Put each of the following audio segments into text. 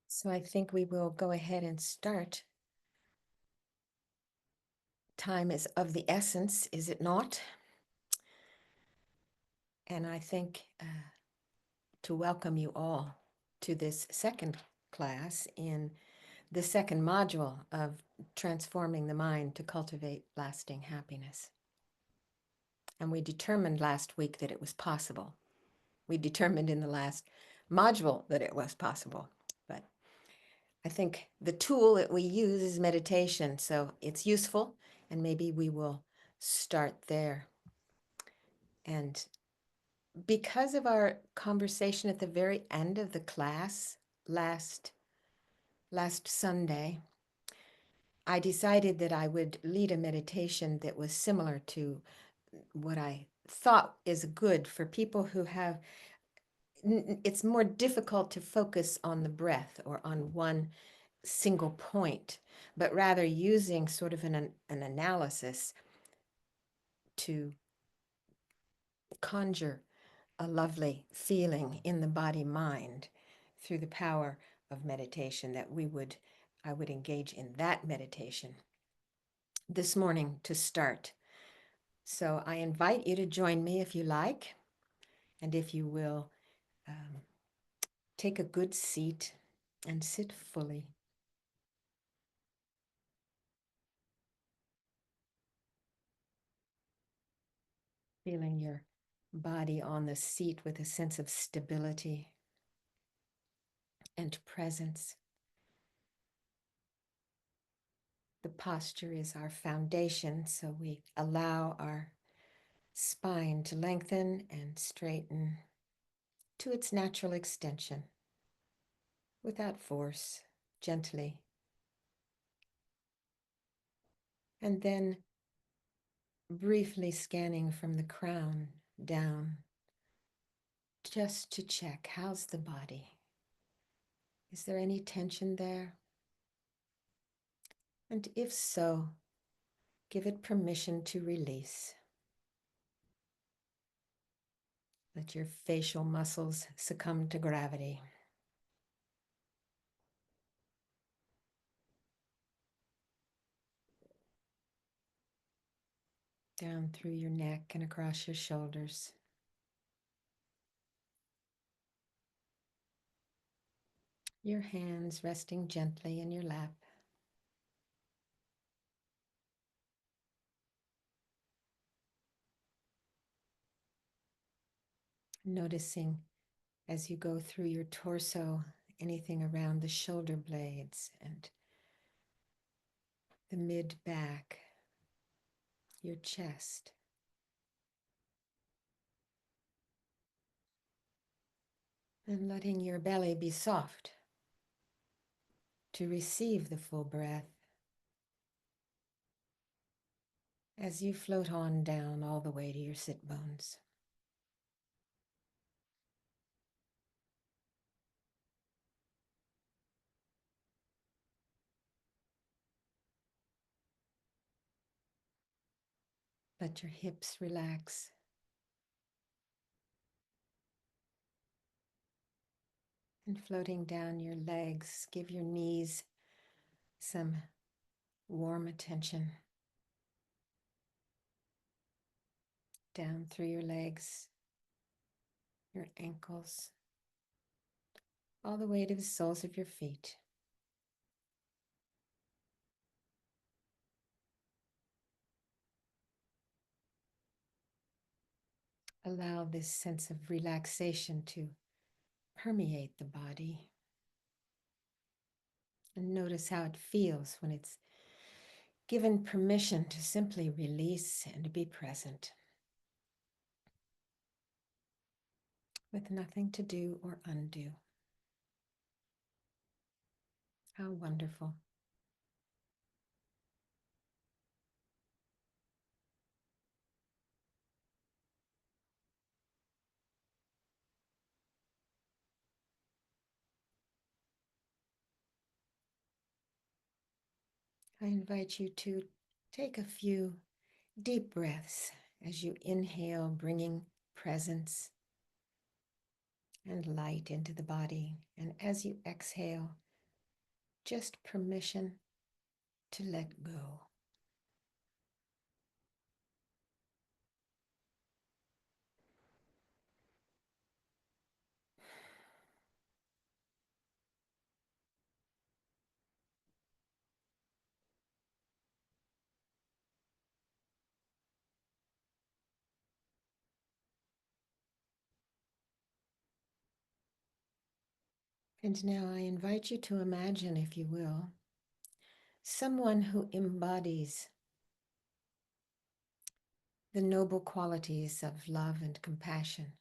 So I think we will go ahead and start. Time is of the essence, is it not? And I think to welcome you all to this second class in the second module of Transforming the Mind to Cultivate Lasting Happiness. And we determined last week that it was possible. We determined in the last module that it was possible. But I think the tool that we use is meditation, so it's useful, and maybe we will start there. And because of our conversation at the very end of the class last Sunday, I decided that I would lead a meditation that was similar to what I thought is good for people who have, it's more difficult to focus on the breath or on one single point, but rather using sort of an analysis to conjure a lovely feeling in the body mind through the power of meditation, that I would engage in that meditation this morning to start. So I invite you to join me if you like, and if you will take a good seat and sit fully. Feeling your body on the seat with a sense of stability and presence. The posture is our foundation, so we allow our spine to lengthen and straighten to its natural extension without force, gently. And then briefly scanning from the crown down, just to check, how's the body? Is there any tension there? And if so, give it permission to release. Let your facial muscles succumb to gravity. Down through your neck and across your shoulders. Your hands resting gently in your lap. Noticing as you go through your torso, anything around the shoulder blades and the mid-back, your chest. And letting your belly be soft to receive the full breath as you float on down all the way to your sit bones. Let your hips relax. And floating down your legs, give your knees some warm attention. Down through your legs, your ankles, all the way to the soles of your feet. Allow this sense of relaxation to permeate the body. And notice how it feels when it's given permission to simply release and be present, with nothing to do or undo. How wonderful. I invite you to Take a few deep breaths as you inhale, bringing presence and light into the body. And as you exhale, just permission to let go. And now I invite you to imagine, if you will, someone who embodies the noble qualities of love and compassion.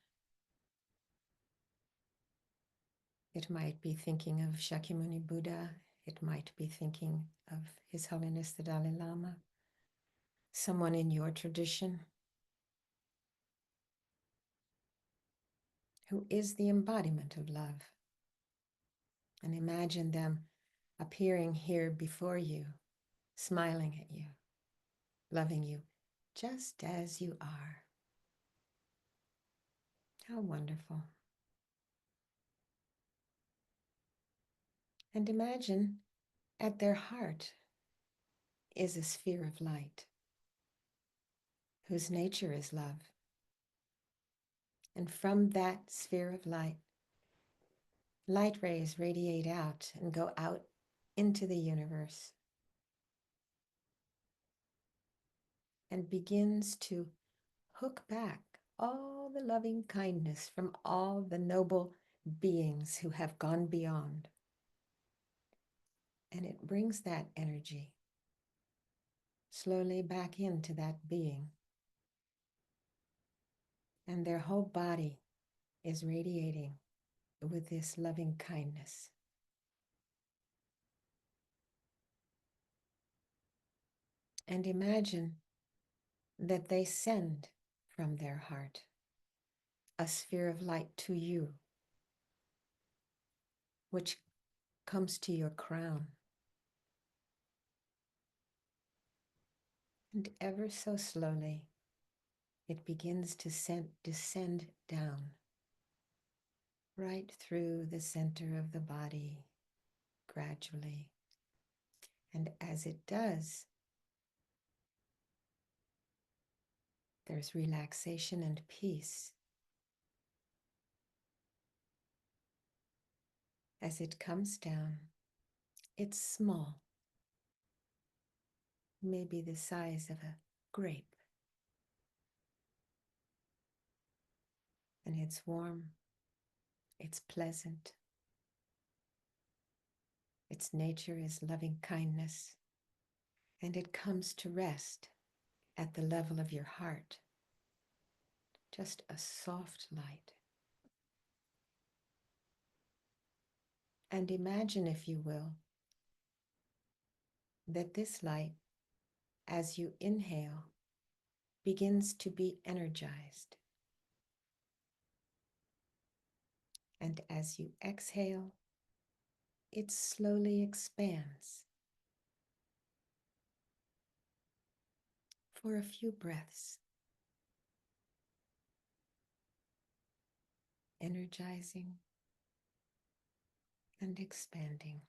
It might be thinking of Shakyamuni Buddha. It might be thinking of His Holiness the Dalai Lama, someone in your tradition who is the embodiment of love. And imagine them appearing here before you, smiling at you, loving you just as you are. How wonderful. And imagine at their heart is a sphere of light whose nature is love. And from that sphere of light, light rays radiate out and go out into the universe and begins to hook back all the loving kindness from all the noble beings who have gone beyond. And it brings that energy slowly back into that being. And their whole body is radiating with this loving kindness. And imagine that they send from their heart a sphere of light to you, which comes to your crown. And ever so slowly, it begins to descend down right through the center of the body, gradually. And as it does, there's relaxation and peace. As it comes down, it's small, maybe the size of a grape. And it's warm, it's pleasant. Its nature is loving kindness. And it comes to rest at the level of your heart. Just a soft light. And imagine, if you will, that this light, as you inhale, begins to be energized. And as you exhale, it slowly expands for a few breaths, energizing and expanding.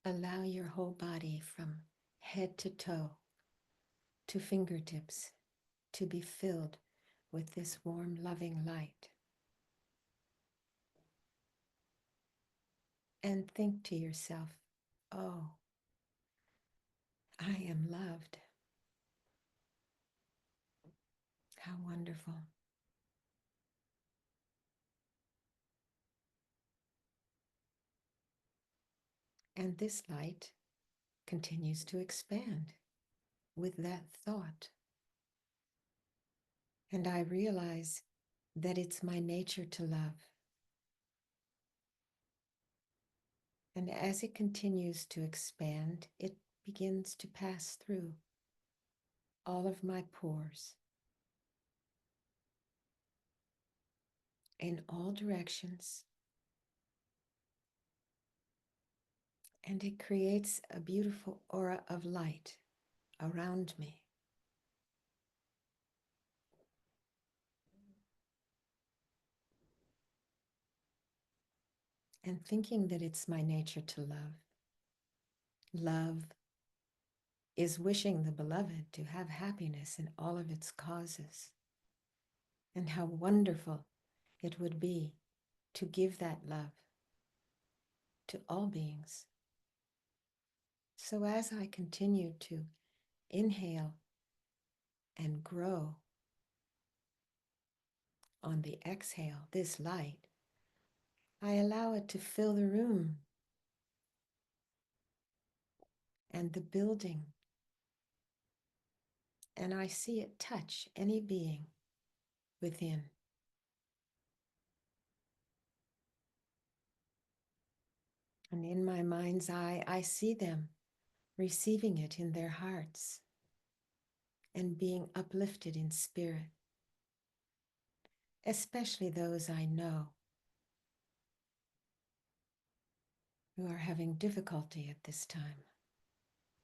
Allow your whole body from head to toe to fingertips to be filled with this warm, loving light. And think to yourself, oh, I am loved. How wonderful. And this light continues to expand with that thought. And I realize that it's my nature to love. And as it continues to expand, it begins to pass through all of my pores in all directions. And it creates a beautiful aura of light around me. And thinking that it's my nature to love. Love is wishing the beloved to have happiness in all of its causes. And how wonderful it would be to give that love to all beings. So as I continue to inhale and grow on the exhale, this light, I allow it to fill the room and the building, and I see it touch any being within. And in my mind's eye, I see them receiving it in their hearts and being uplifted in spirit, especially those I know who are having difficulty at this time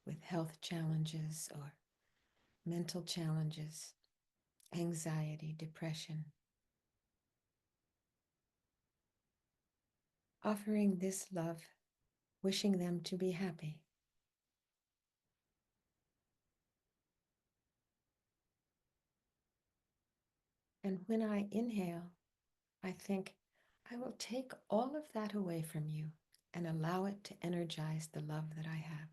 with health challenges or mental challenges, anxiety, depression. Offering this love, wishing them to be happy. And when I inhale, I think, I will take all of that away from you and allow it to energize the love that I have.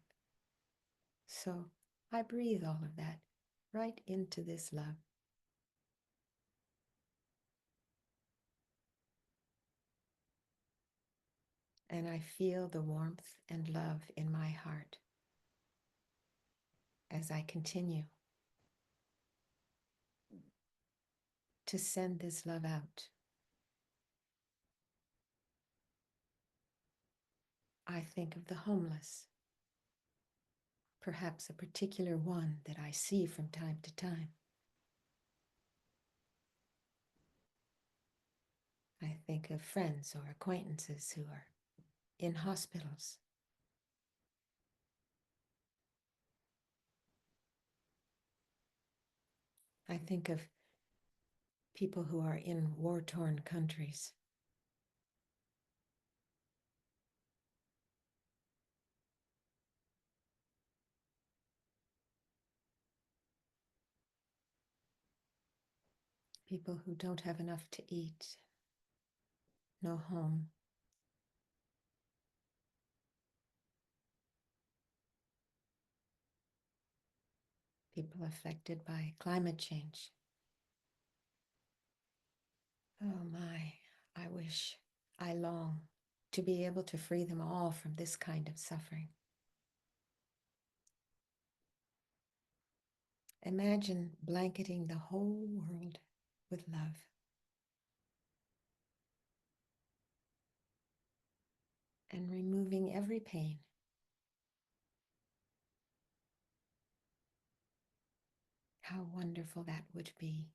So I breathe all of that right into this love. And I feel the warmth and love in my heart as I continue to send this love out. I think of the homeless, perhaps a particular one that I see from time to time. I think of friends or acquaintances who are in hospitals. I think of people who are in war-torn countries. People who don't have enough to eat, no home. People affected by climate change. Oh my, I long to be able to free them all from this kind of suffering. Imagine blanketing the whole world with love. And removing every pain. How wonderful that would be.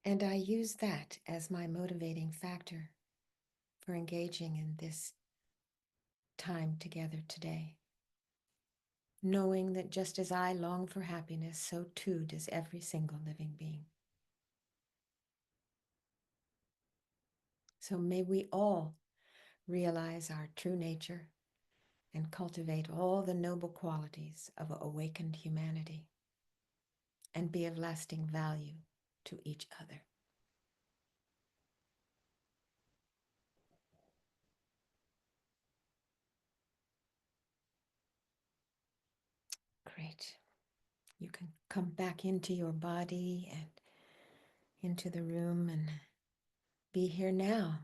And I use that as my motivating factor for engaging in this time together today. Knowing that just as I long for happiness, so too does every single living being. So may we all realize our true nature and cultivate all the noble qualities of awakened humanity and be of lasting value to each other. Great. You can come back into your body and into the room and be here now.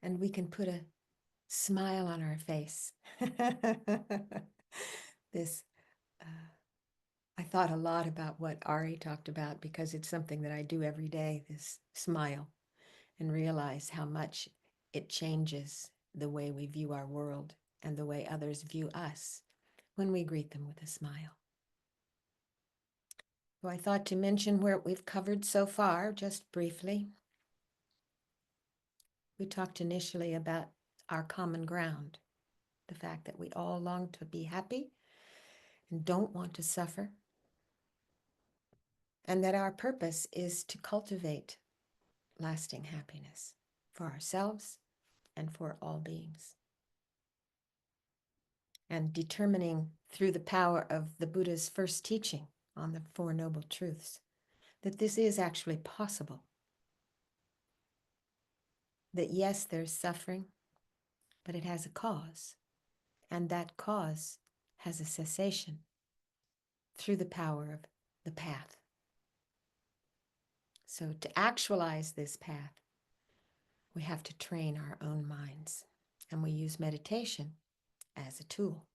and we can put a smile on our face. This, I thought a lot about what Ari talked about because it's something that I do every day, this smile, and realize how much it changes the way we view our world and the way others view us when we greet them with a smile. So I thought to mention where we've covered so far, just briefly. We talked initially about our common ground, the fact that we all long to be happy and don't want to suffer, and that our purpose is to cultivate lasting happiness for ourselves and for all beings. And determining through the power of the Buddha's first teaching on the Four Noble Truths that this is actually possible. That yes, there's suffering, but it has a cause, and that cause has a cessation through the power of the path. So to actualize this path, we have to train our own minds, and we use meditation as a tool.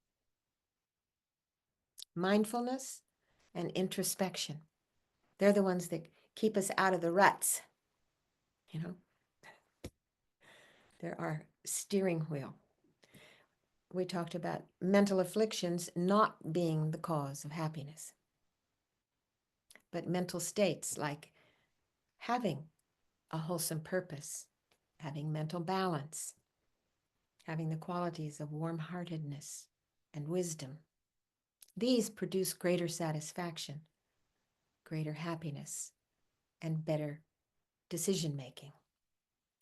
Mindfulness and introspection, they're the ones that keep us out of the ruts. You know, they're our steering wheel. We talked about mental afflictions not being the cause of happiness, but mental states like having a wholesome purpose, having mental balance, having the qualities of warm-heartedness and wisdom. These produce greater satisfaction, greater happiness, and better decision-making.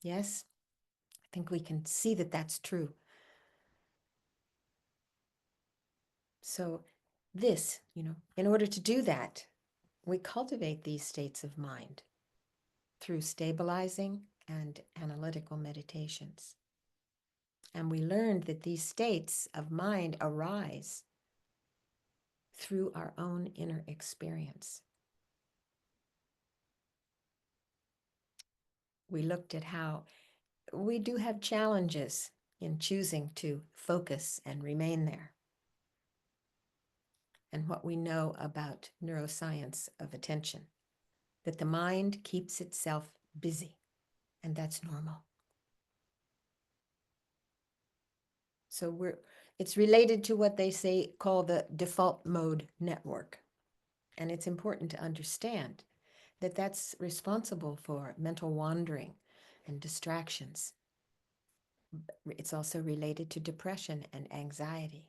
Yes, I think we can see that that's true. So this, in order to do that, we cultivate these states of mind through stabilizing and analytical meditations. And we learned that these states of mind arise through our own inner experience. We looked at how we do have challenges in choosing to focus and remain there, and what we know about neuroscience of attention, that the mind keeps itself busy, and that's normal. So it's related to what they call the default mode network. And it's important to understand that that's responsible for mental wandering and distractions. It's also related to depression and anxiety,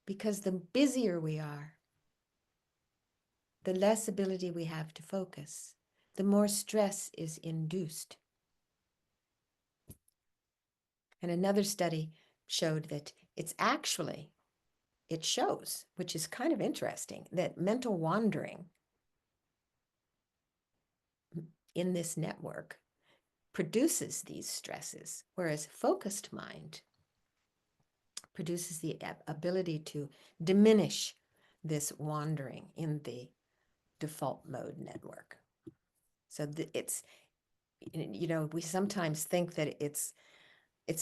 because the busier we are, the less ability we have to focus, the more stress is induced. And another study showed that it shows, which is kind of interesting, that mental wandering in this network produces these stresses, whereas focused mind produces the ability to diminish this wandering in the default mode network. So it's, we sometimes think that it's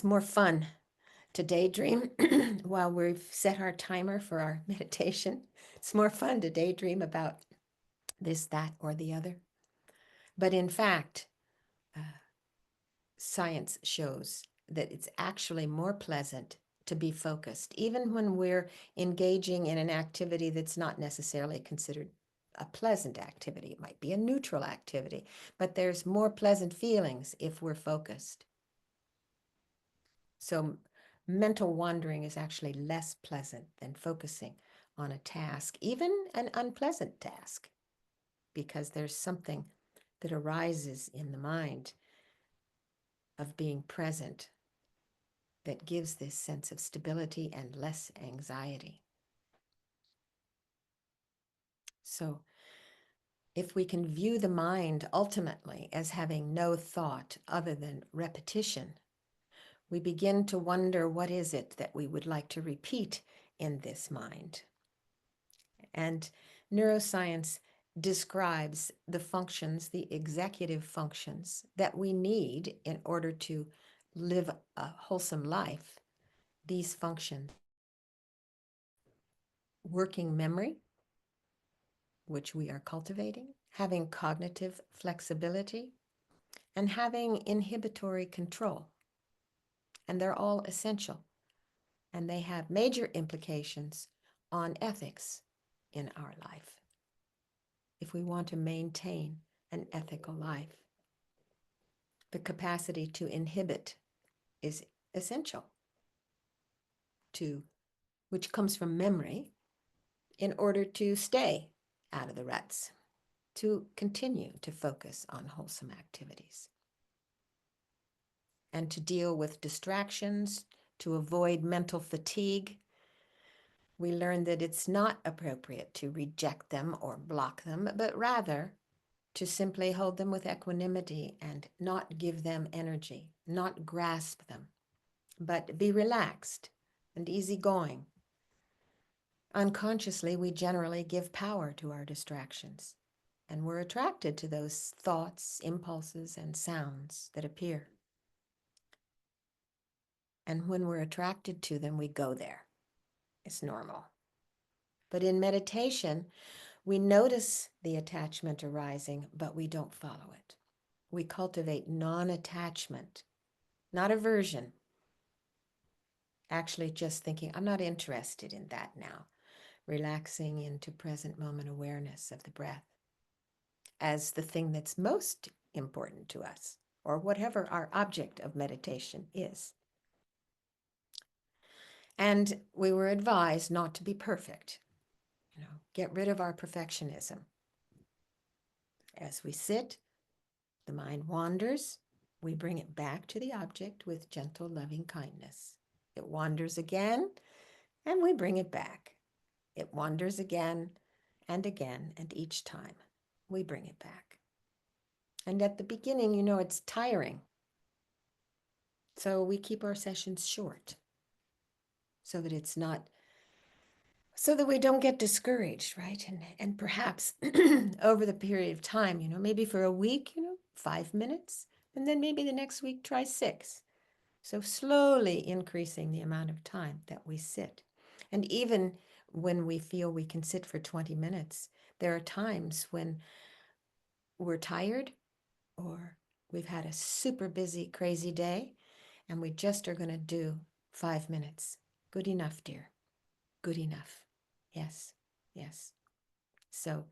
more fun to daydream while we've set our timer for our meditation. It's more fun to daydream about this, that, or the other. But in fact, science shows that it's actually more pleasant to be focused, even when we're engaging in an activity that's not necessarily considered a pleasant activity. It might be a neutral activity, but there's more pleasant feelings if we're focused. So mental wandering is actually less pleasant than focusing on a task, even an unpleasant task, because there's something that arises in the mind of being present that gives this sense of stability and less anxiety. So if we can view the mind ultimately as having no thought other than repetition, we begin to wonder, what is it that we would like to repeat in this mind? And neuroscience describes the functions, the executive functions that we need in order to live a wholesome life, these functions, working memory, which we are cultivating, having cognitive flexibility, and having inhibitory control. And they're all essential, and they have major implications on ethics in our life if we want to maintain an ethical life. The capacity to inhibit is essential to, which comes from memory, in order to stay out of the ruts, to continue to focus on wholesome activities, and to deal with distractions, to avoid mental fatigue. We learn that it's not appropriate to reject them or block them, but rather to simply hold them with equanimity and not give them energy, not grasp them, but be relaxed and easygoing. Unconsciously, we generally give power to our distractions, and we're attracted to those thoughts, impulses, and sounds that appear. And when we're attracted to them, we go there. It's normal. But in meditation, we notice the attachment arising, but we don't follow it. We cultivate non-attachment, not aversion. Actually, just thinking, I'm not interested in that now. Relaxing into present moment awareness of the breath as the thing that's most important to us, or whatever our object of meditation is. And we were advised not to be perfect, get rid of our perfectionism. As we sit, the mind wanders, we bring it back to the object with gentle, loving kindness. It wanders again, and we bring it back. It wanders again, and each time we bring it back. And at the beginning, it's tiring. So we keep our sessions short so that we don't get discouraged, right? And perhaps over the period of time, maybe for a week, 5 minutes, and then maybe the next week try 6. So slowly increasing the amount of time that we sit. And even when we feel we can sit for 20 minutes, there are times when we're tired or we've had a super busy, crazy day, and we just are going to do 5 minutes. Good enough, dear. Good enough. Yes, yes. So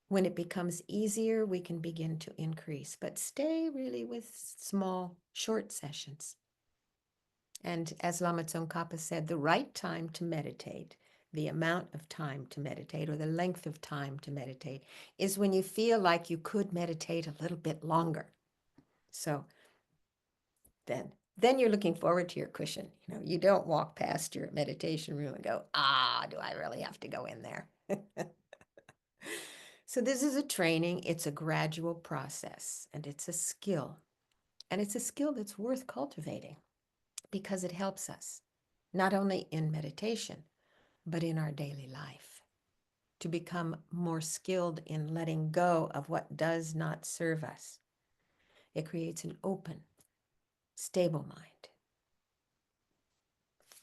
when it becomes easier, we can begin to increase, but stay really with small, short sessions. And as Lama Tsongkhapa said, the right time to meditate, the amount of time to meditate, or the length of time to meditate, is when you feel like you could meditate a little bit longer. So then you're looking forward to your cushion. You don't walk past your meditation room and go, do I really have to go in there? So this is a training. It's a gradual process, and it's a skill. And it's a skill that's worth cultivating because it helps us, not only in meditation, but in our daily life, to become more skilled in letting go of what does not serve us. It creates an open, stable mind.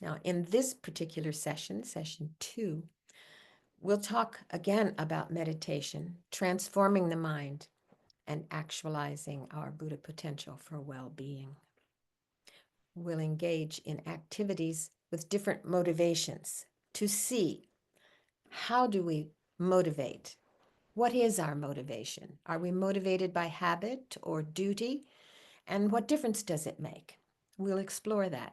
Now, in this particular session, session 2, we'll talk again about meditation, transforming the mind, and actualizing our Buddha potential for well-being. We'll engage in activities with different motivations to see, how do we motivate? What is our motivation? Are we motivated by habit or duty? And what difference does it make? We'll explore that.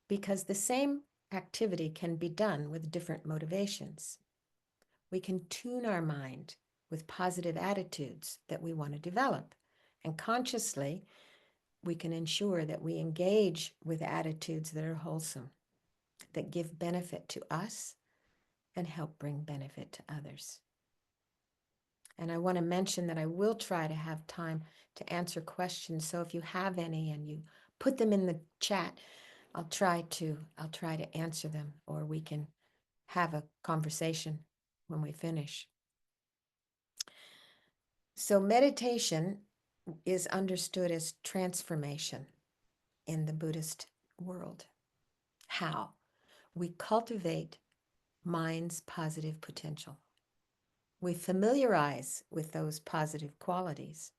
Because the same activity can be done with different motivations. We can tune our mind with positive attitudes that we want to develop. And consciously, we can ensure that we engage with attitudes that are wholesome, that give benefit to us and help bring benefit to others. And I want to mention that I will try to have time to answer questions. So if you have any and you put them in the chat, I'll try to answer them, or we can have a conversation when we finish. So meditation is understood as transformation in the Buddhist world. How? We cultivate mind's positive potential. We familiarize with those positive qualities.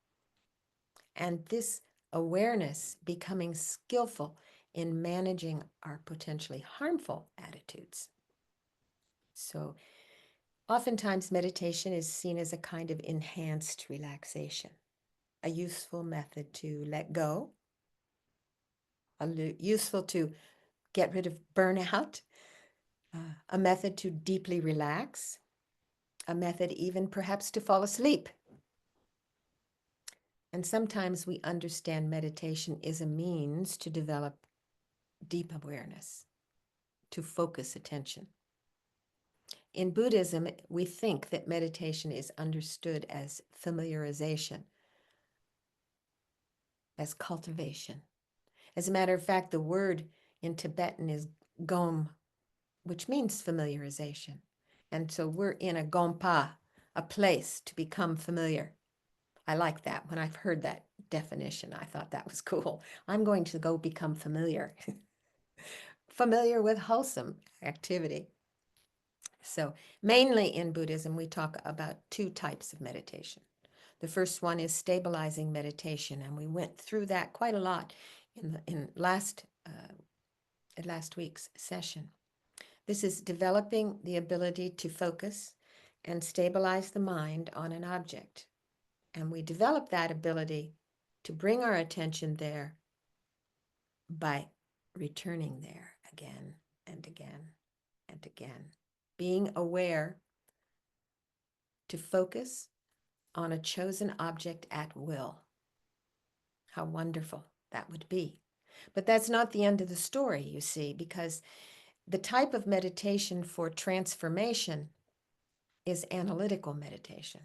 And this awareness becoming skillful in managing our potentially harmful attitudes. So, oftentimes, meditation is seen as a kind of enhanced relaxation, a useful method to let go, useful to get rid of burnout, a method to deeply relax, a method even perhaps to fall asleep. And sometimes we understand meditation is a means to develop deep awareness, to focus attention. In Buddhism, we think that meditation is understood as familiarization, as cultivation. As a matter of fact, the word in Tibetan is gom, which means familiarization. And so we're in a gompa, a place to become familiar. I like that. When I've heard that definition, I thought that was cool. I'm going to go become familiar, familiar with wholesome activity. So, mainly in Buddhism, we talk about two types of meditation. The first one is stabilizing meditation, and we went through that quite a lot in last week's session. This is developing the ability to focus and stabilize the mind on an object. And we develop that ability to bring our attention there by returning there again and again and again. Being aware to focus on a chosen object at will. How wonderful that would be. But that's not the end of the story, you see, because the type of meditation for transformation is analytical meditation.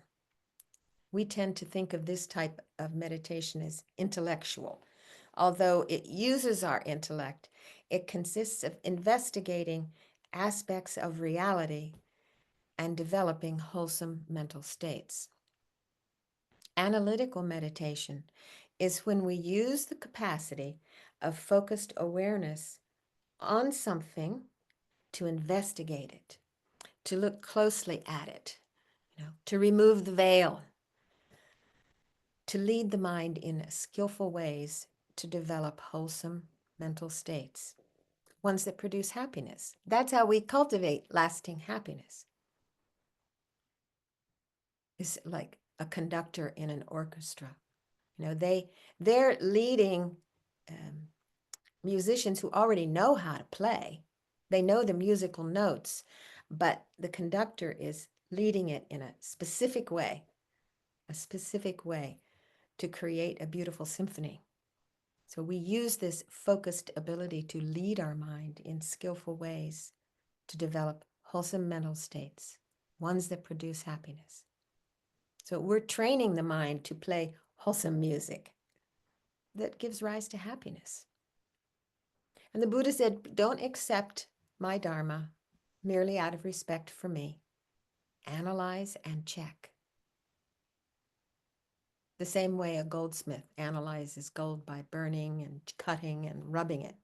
We tend to think of this type of meditation as intellectual. Although it uses our intellect, it consists of investigating aspects of reality and developing wholesome mental states. Analytical meditation is when we use the capacity of focused awareness on something to investigate it, to look closely at it, to remove the veil, to lead the mind in skillful ways to develop wholesome mental states, ones that produce happiness. That's how we cultivate lasting happiness. It's like a conductor in an orchestra. They're leading musicians who already know how to play. They know the musical notes, but the conductor is leading it in a specific way to create a beautiful symphony. So we use this focused ability to lead our mind in skillful ways to develop wholesome mental states, ones that produce happiness. So we're training the mind to play wholesome music that gives rise to happiness. And the Buddha said, don't accept my Dharma merely out of respect for me. Analyze and check. The same way a goldsmith analyzes gold by burning and cutting and rubbing it.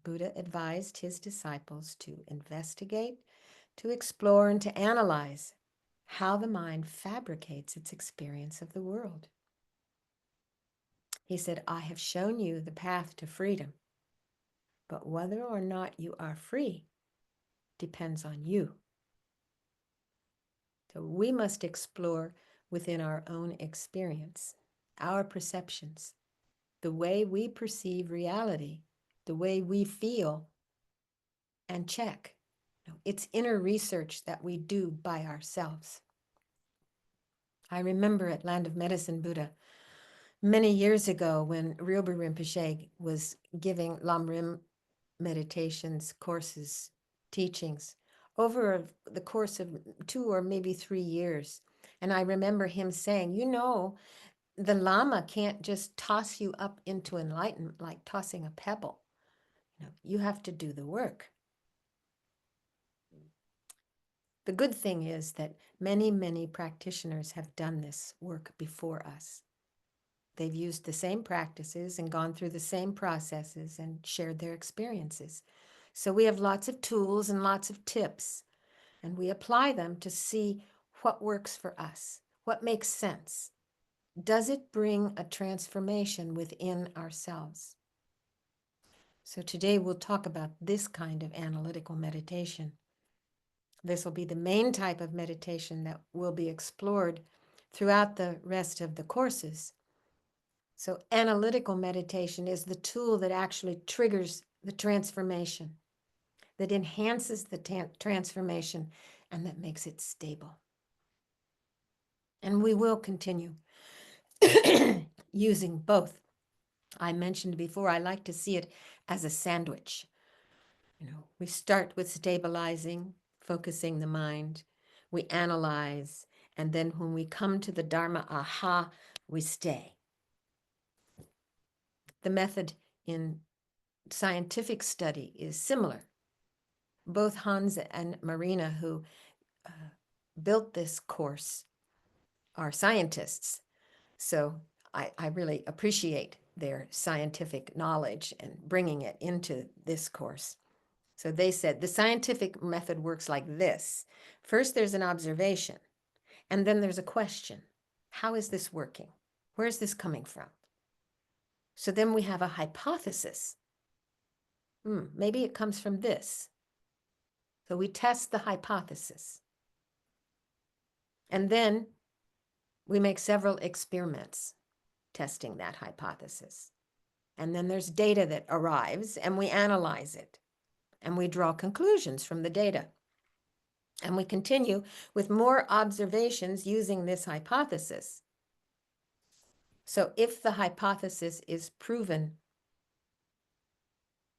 Buddha advised his disciples to investigate, to explore, and to analyze how the mind fabricates its experience of the world. He said, I have shown you the path to freedom, but whether or not you are free depends on you. So we must explore within our own experience, our perceptions, the way we perceive reality, the way we feel, and check. It's inner research that we do by ourselves. I remember at Land of Medicine Buddha many years ago when Rilpa Rinpoche was giving Lamrim meditations, courses, teachings over the course of 2 or maybe 3 years. And I remember him saying, the Lama can't just toss you up into enlightenment like tossing a pebble. You have to do the work. The good thing is that many, many practitioners have done this work before us. They've used the same practices and gone through the same processes and shared their experiences. So we have lots of tools and lots of tips, and we apply them to see what works for us, what makes sense. Does it bring a transformation within ourselves? So today we'll talk about this kind of analytical meditation. This will be the main type of meditation that will be explored throughout the rest of the courses. So analytical meditation is the tool that actually triggers the transformation, that enhances the transformation, and that makes it stable. And we will continue using both. I mentioned before, I like to see it as a sandwich. We start with stabilizing, focusing the mind. We analyze, and then when we come to the Dharma aha, we stay. The method in scientific study is similar. Both Hans and Marina, who built this course, are scientists. So I really appreciate their scientific knowledge and bringing it into this course. So they said the scientific method works like this. First, there's an observation, and then there's a question. How is this working? Where is this coming from? So then we have a hypothesis. Maybe it comes from this. So we test the hypothesis. And then we make several experiments testing that hypothesis. And then there's data that arrives, and we analyze it, and we draw conclusions from the data. And we continue with more observations using this hypothesis. So if the hypothesis is proven,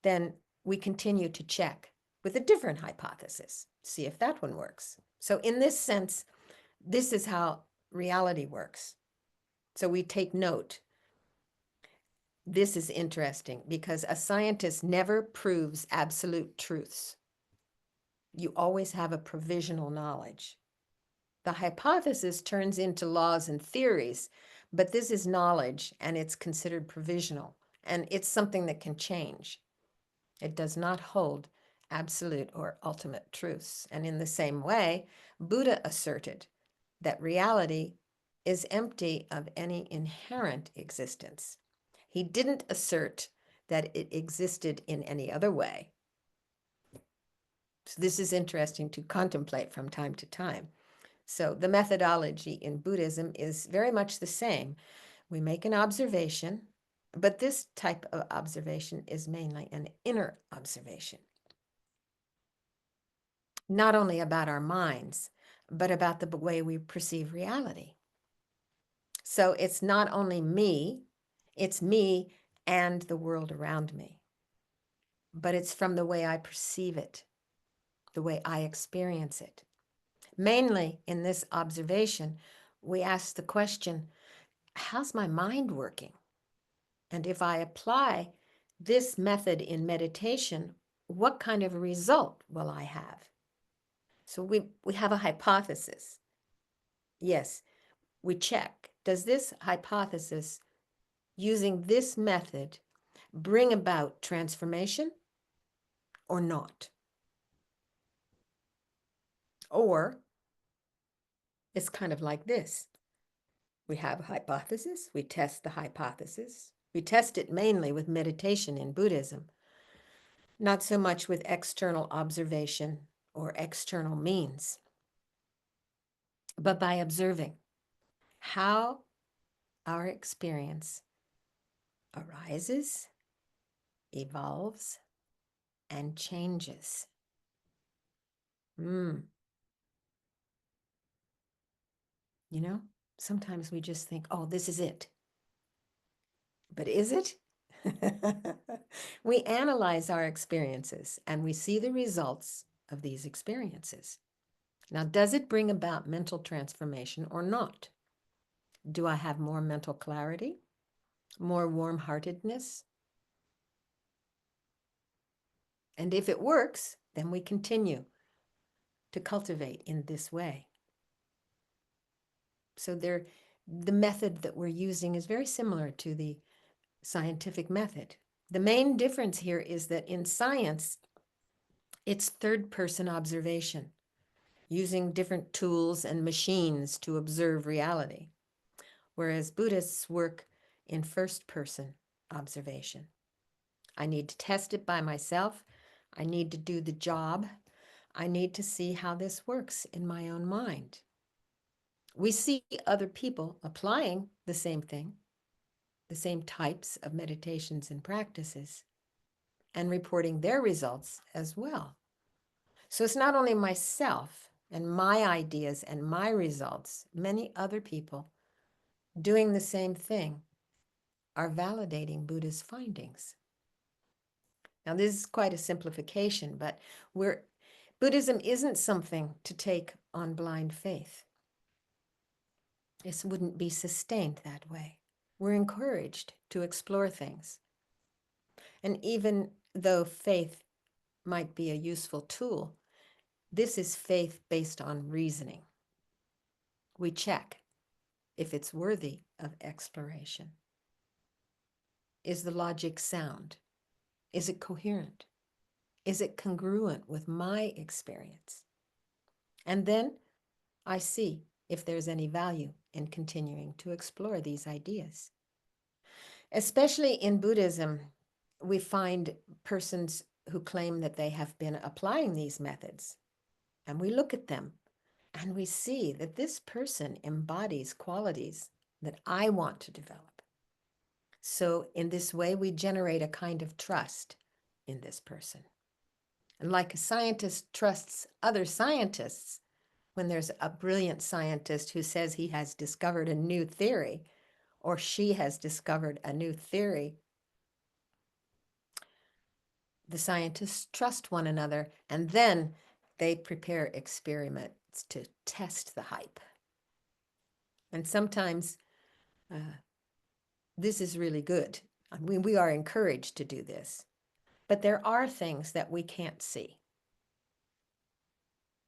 then we continue to check with a different hypothesis, see if that one works. So in this sense, this is how reality works. So we take note. This is interesting because a scientist never proves absolute truths. You always have a provisional knowledge. The hypothesis turns into laws and theories, but this is knowledge and it's considered provisional, and it's something that can change. It does not hold absolute or ultimate truths. And in the same way, Buddha asserted that reality is empty of any inherent existence. He didn't assert that it existed in any other way. So this is interesting to contemplate from time to time. So the methodology in Buddhism is very much the same. We make an observation, but this type of observation is mainly an inner observation. Not only about our minds, but about the way we perceive reality. So it's not only me, it's me and the world around me, but it's from the way I perceive it, the way I experience it. Mainly in this observation, we ask the question, how's my mind working? And if I apply this method in meditation, what kind of a result will I have? So we have a hypothesis. Yes, we check. Does this hypothesis, using this method, bring about transformation or not? Or it's kind of like this. We have a hypothesis, we test the hypothesis. We test it mainly with meditation in Buddhism, not so much with external observation or external means, but by observing how our experience arises, evolves, and changes. Sometimes we just think, oh, this is it. But is it? We analyze our experiences and we see the results of these experiences. Now, does it bring about mental transformation or not? Do I have more mental clarity, more warm-heartedness? And if it works, then we continue to cultivate in this way. So there the method that we're using is very similar to the scientific method. The main difference here is that in science, it's third-person observation, using different tools and machines to observe reality, whereas Buddhists work in first-person observation. I need to test it by myself. I need to do the job. I need to see how this works in my own mind. We see other people applying the same thing, the same types of meditations and practices, and reporting their results as well. So it's not only myself and my ideas and my results, many other people doing the same thing are validating Buddha's findings. Now, this is quite a simplification, but Buddhism isn't something to take on blind faith. This wouldn't be sustained that way. We're encouraged to explore things. And even though faith might be a useful tool, this is faith based on reasoning. We check if it's worthy of exploration. Is the logic sound? Is it coherent? Is it congruent with my experience? And then I see if there's any value in continuing to explore these ideas. Especially in Buddhism, we find persons who claim that they have been applying these methods, and we look at them and we see that this person embodies qualities that I want to develop. So in this way, we generate a kind of trust in this person. And like a scientist trusts other scientists, when there's a brilliant scientist who says he has discovered a new theory, or she has discovered a new theory, the scientists trust one another, and then they prepare experiments to test the hype. And sometimes this is really good. I mean, we are encouraged to do this, but there are things that we can't see.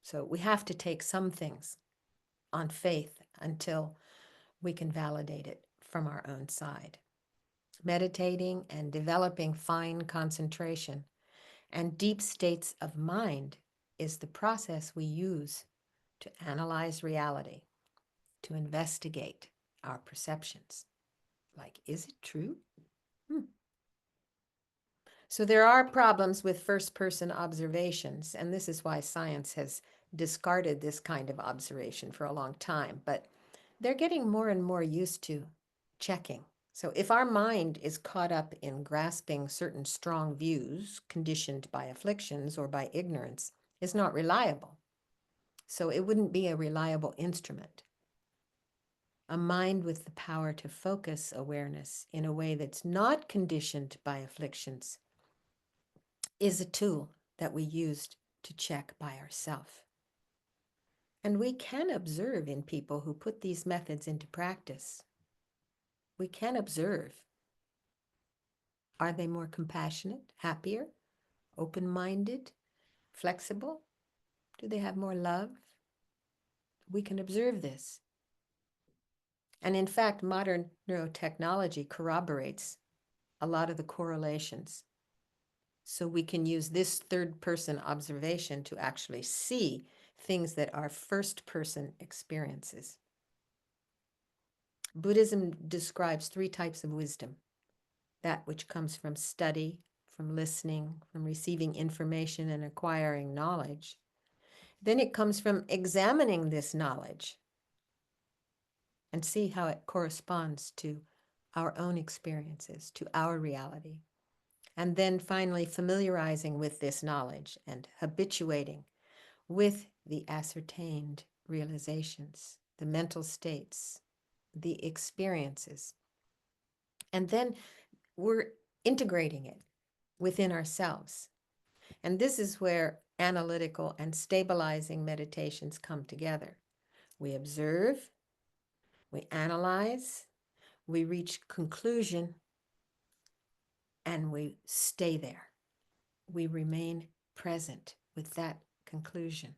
So we have to take some things on faith until we can validate it from our own side. Meditating and developing fine concentration and deep states of mind is the process we use to analyze reality, to investigate our perceptions. Like, is it true? So there are problems with first-person observations, and this is why science has discarded this kind of observation for a long time, but they're getting more and more used to checking. So if our mind is caught up in grasping certain strong views, conditioned by afflictions or by ignorance, it's not reliable. So it wouldn't be a reliable instrument. A mind with the power to focus awareness in a way that's not conditioned by afflictions is a tool that we use to check by ourselves. And we can observe in people who put these methods into practice. We can observe. Are they more compassionate, happier, open-minded, flexible? Do they have more love? We can observe this. And in fact, modern neurotechnology corroborates a lot of the correlations. So we can use this third-person observation to actually see things that are first-person experiences. Buddhism describes 3 types of wisdom: that which comes from study, from listening, from receiving information and acquiring knowledge. Then it comes from examining this knowledge and see how it corresponds to our own experiences, to our reality. And then finally familiarizing with this knowledge and habituating with the ascertained realizations, the mental states, the experiences. And then we're integrating it within ourselves. And this is where analytical and stabilizing meditations come together. We observe, we analyze, we reach conclusion, and we stay there. We remain present with that conclusion.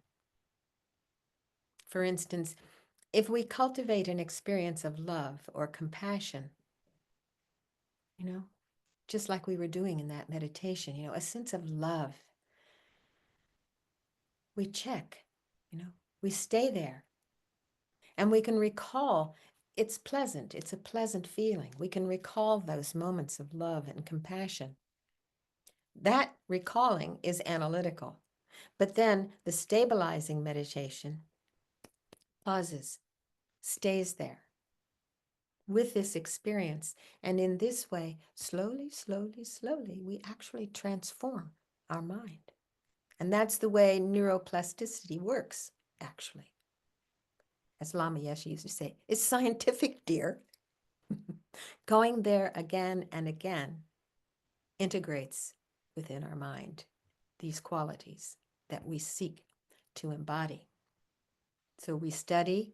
For instance, If we cultivate an experience of love or compassion, you know, just like we were doing in that meditation, you know, a sense of love, we check, you know, we stay there, and we can recall it's pleasant. It's a pleasant feeling. We can recall those moments of love and compassion. That recalling is analytical. But then the stabilizing meditation pauses, stays there with this experience. And in this way, slowly, slowly, slowly, we actually transform our mind. And that's the way neuroplasticity works, actually. As Lama Yeshe used to say, it's scientific, dear. Going there again and again integrates within our mind these qualities that we seek to embody. So we study,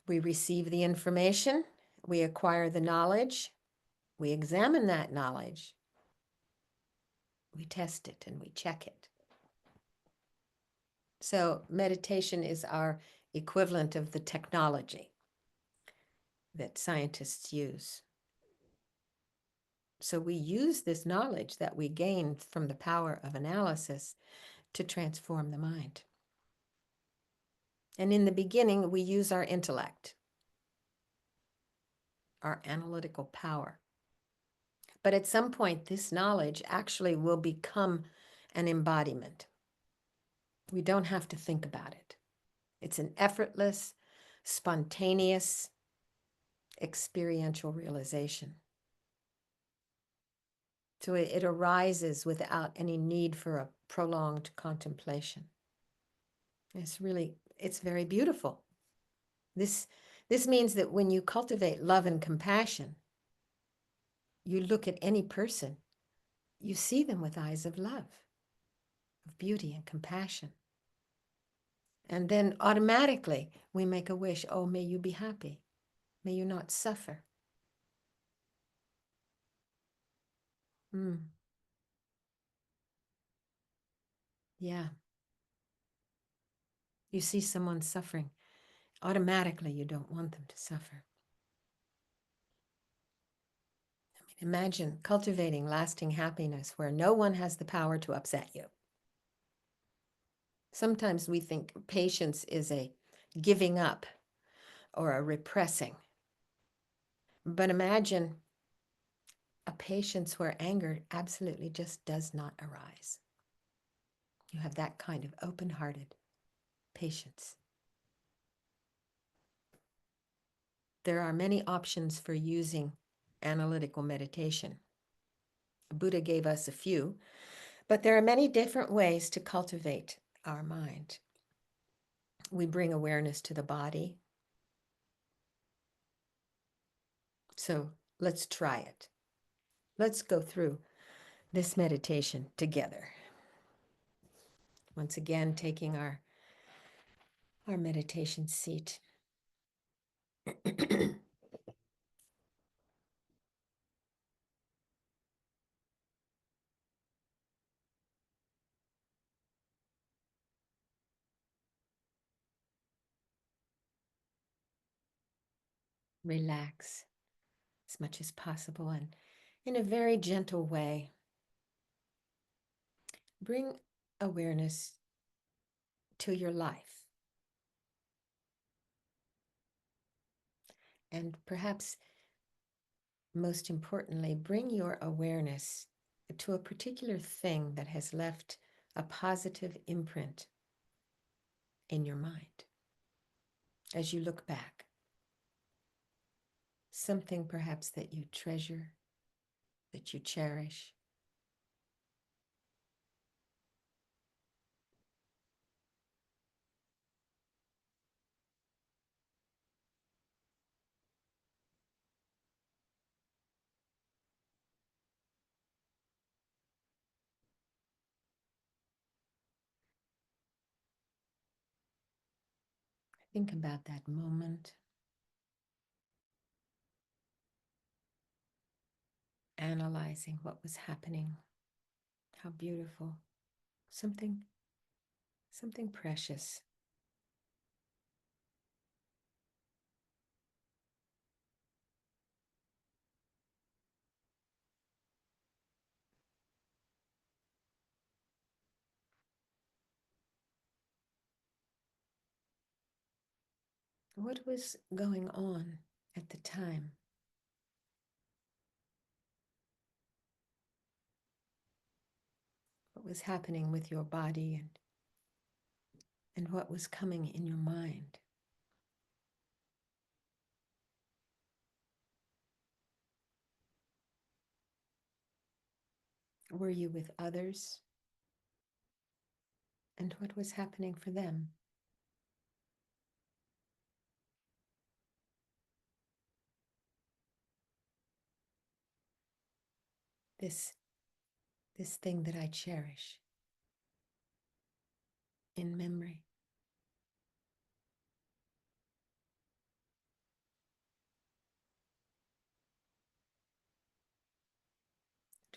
we receive the information, we acquire the knowledge, we examine that knowledge, we test it and we check it. So meditation is our equivalent of the technology that scientists use. So we use this knowledge that we gain from the power of analysis to transform the mind. And in the beginning, we use our intellect, our analytical power. But at some point, this knowledge actually will become an embodiment. We don't have to think about it. It's an effortless, spontaneous, experiential realization. So it arises without any need for a prolonged contemplation. It's very beautiful. This means that when you cultivate love and compassion, you look at any person, you see them with eyes of love, of beauty and compassion. And then automatically we make a wish, oh, may you be happy. May you not suffer. Yeah. You see someone suffering, automatically you don't want them to suffer. Imagine cultivating lasting happiness where no one has the power to upset you. Sometimes we think patience is a giving up or a repressing. But imagine a patience where anger absolutely just does not arise. You have that kind of open-hearted patience. There are many options for using analytical meditation. Buddha gave us a few, but there are many different ways to cultivate our mind. We bring awareness to the body. So let's try it. Let's go through this meditation together. Once again, taking our meditation seat. Relax as much as possible and in a very gentle way, bring awareness to your life. And perhaps most importantly, bring your awareness to a particular thing that has left a positive imprint in your mind as you look back. Something perhaps that you treasure, that you cherish. Think about that moment. Analyzing what was happening. How beautiful. Something precious. What was going on at the time? What was happening with your body and what was coming in your mind? Were you with others? And what was happening for them? This, this thing that I cherish in memory.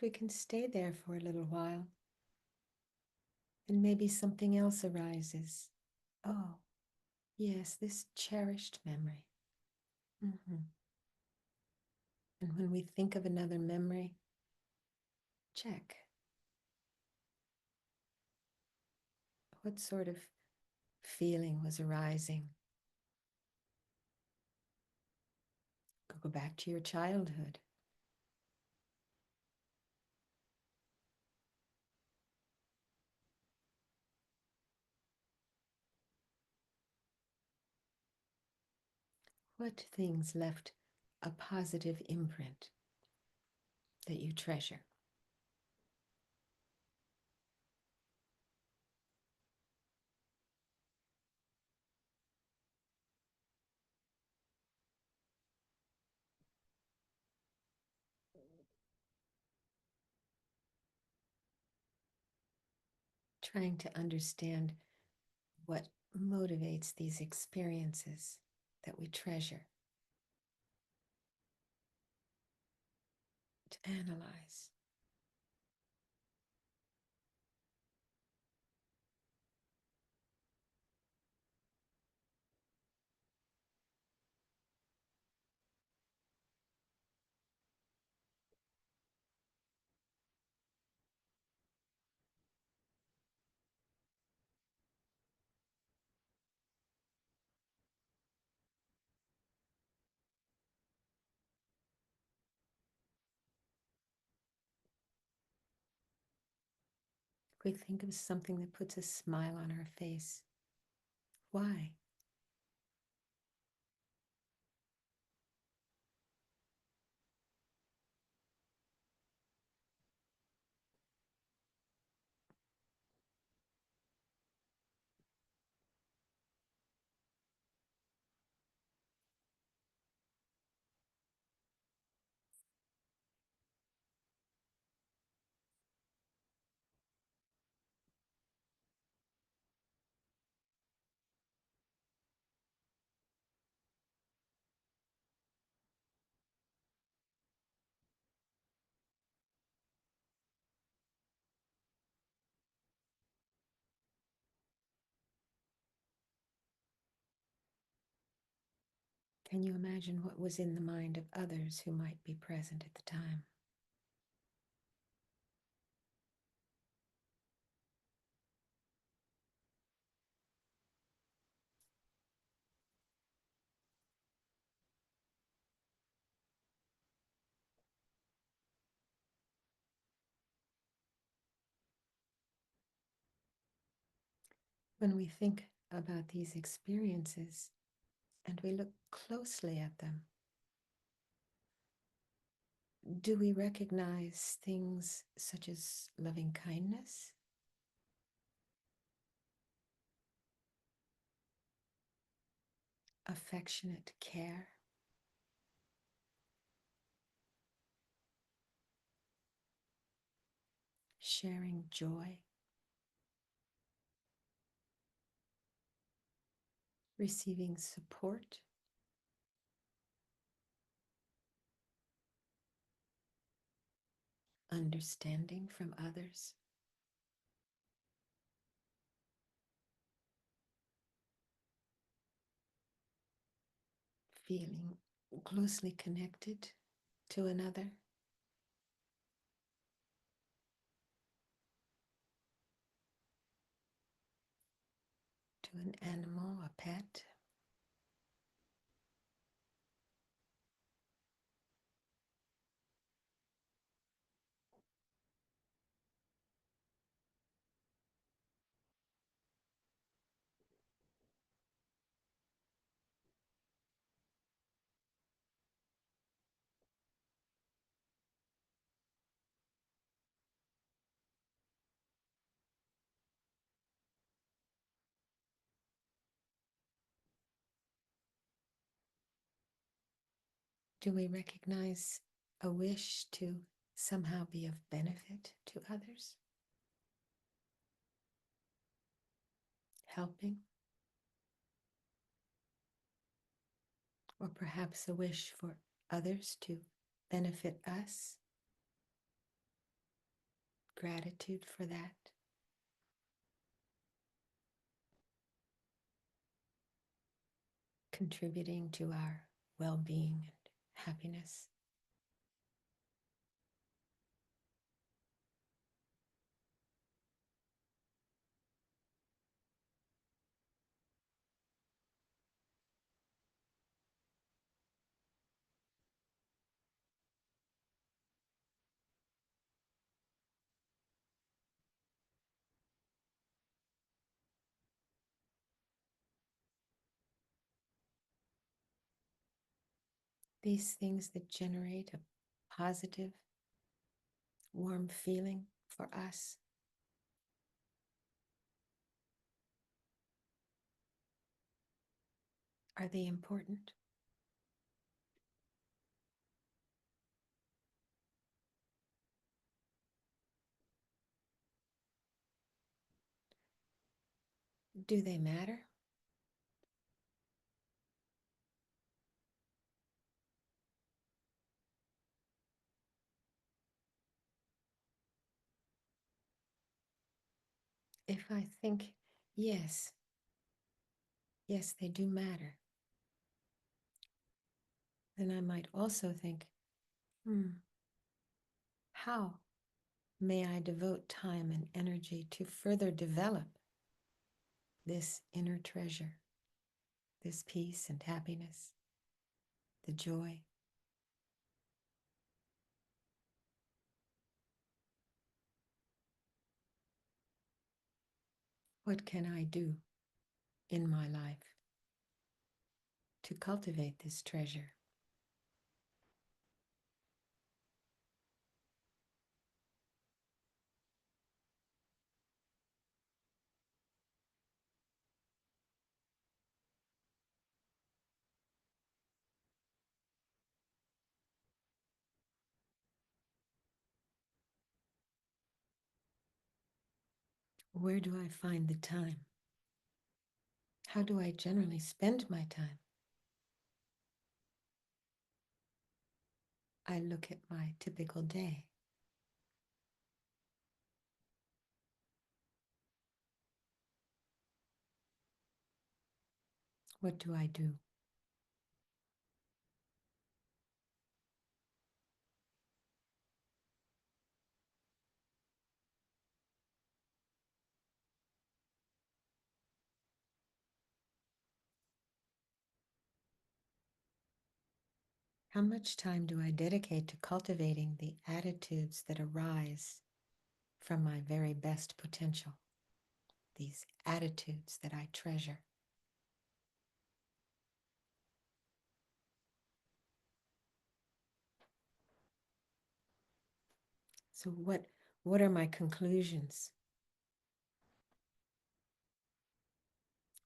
We can stay there for a little while and maybe something else arises. Oh, yes, this cherished memory. Mhm. And when we think of another memory, check what sort of feeling was arising. Go back to your childhood. What things left a positive imprint that you treasure? Trying to understand what motivates these experiences that we treasure, to analyze. We think of something that puts a smile on our face. Why? Can you imagine what was in the mind of others who might be present at the time? When we think about these experiences and we look closely at them, do we recognize things such as loving kindness, affectionate care, sharing joy, receiving support, understanding from others, feeling closely connected to another, to an animal, a pet? Do we recognize a wish to somehow be of benefit to others? Helping? Or perhaps a wish for others to benefit us? Gratitude for that? Contributing to our well-being and happiness? These things that generate a positive, warm feeling for us. Are they important? Do they matter? If I think, yes, yes, they do matter, then I might also think, how may I devote time and energy to further develop this inner treasure, this peace and happiness, the joy? What can I do in my life to cultivate this treasure? Where do I find the time? How do I generally spend my time? I look at my typical day. What do I do? How much time do I dedicate to cultivating the attitudes that arise from my very best potential? These attitudes that I treasure. So what are my conclusions?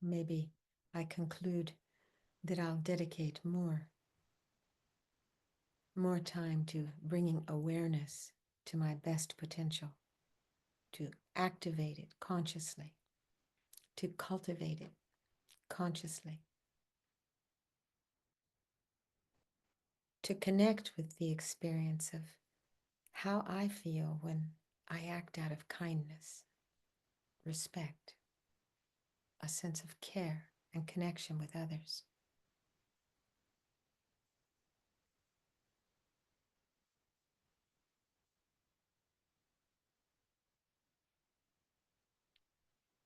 Maybe I conclude that I'll dedicate more time to bringing awareness to my best potential, to activate it consciously, to cultivate it consciously, to connect with the experience of how I feel when I act out of kindness, respect, a sense of care and connection with others.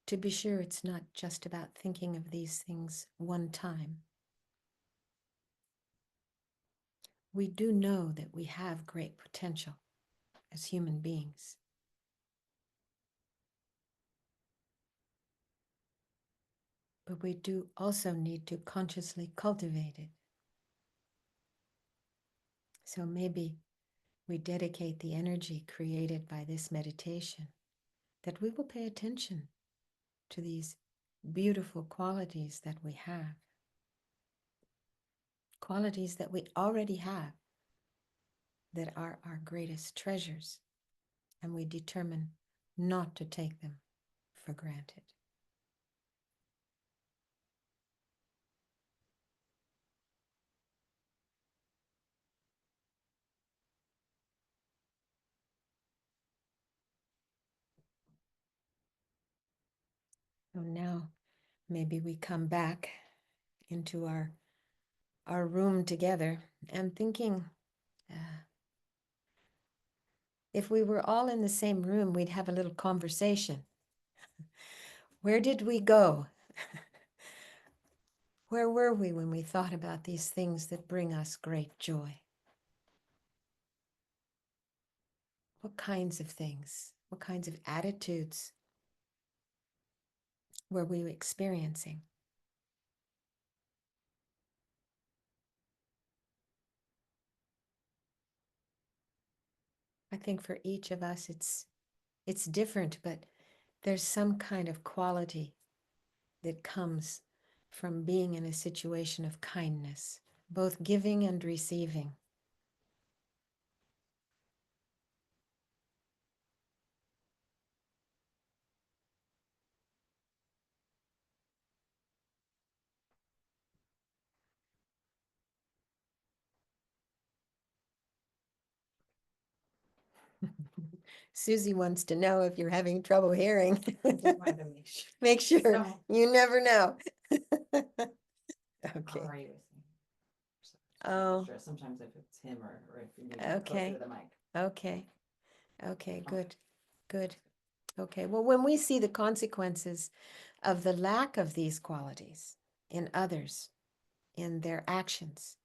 To be sure, it's not just about thinking of these things one time. We do know that we have great potential as human beings. But we do also need to consciously cultivate it. So maybe we dedicate the energy created by this meditation that we will pay attention to these beautiful qualities that we have. qualities that we already have that are our greatest treasures, and we determine not to take them for granted. So now maybe we come back into our room together and thinking, if we were all in the same room, we'd have a little conversation. Where did we go? Where were we when we thought about these things that bring us great joy? What kinds of things? What kinds of attitudes were we experiencing? I think for each of us it's different, but there's some kind of quality that comes from being in a situation of kindness, both giving and receiving. Susie wants to know if you're having trouble hearing. Just wanted to make sure. Make sure. So- You never know. Okay. How are you? Oh. Sure. Sometimes if it's him or if you need Okay. closer to the mic. Okay. Okay, good. Good. Okay. Well, when we see the consequences of the lack of these qualities in others, in their actions,